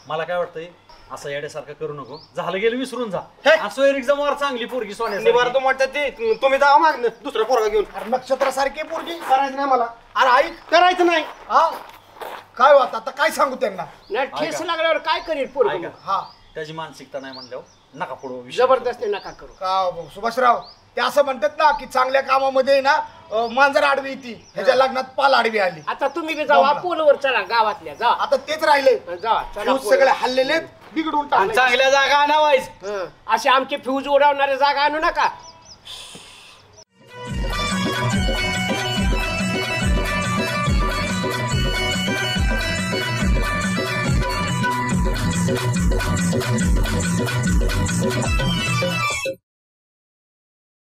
मला काय वाटतंय असं येड्यासारखं करू नको. झालं गेलं विसरून जा. असं एक्झामवर चांगली पोरगी सोन्यासारखी म्हणतात ते तुम्ही जावा मागणं दुसरं पोरगा घेऊन. नक्षत्रासारखी पोरगी करायचं नाही मला. अरे आई करायचं नाही. हा काय होत आता काय सांगू त्यांना? ठेस लागल्यावर काय करेल पोरग? हा त्याची मानसिकता नाही म्हणल्यावर नका पडू. जबरदस्ती नका करू. का सुभाषराव ते असं म्हणतात ना की चांगल्या कामामध्ये ना मांजर आडवी येते. ह्याच्या लग्नात पाल आडवी आली. आता तुम्ही बी जावा पूलवर चला गावातल्या जा. आता तेच राहिले. फ्यूज सगळे हल्लेले बिघडून टाकले. चांगल्या जागा आणावायच. असे आमचे फ्यूज उडवणारे जागा आणू नका.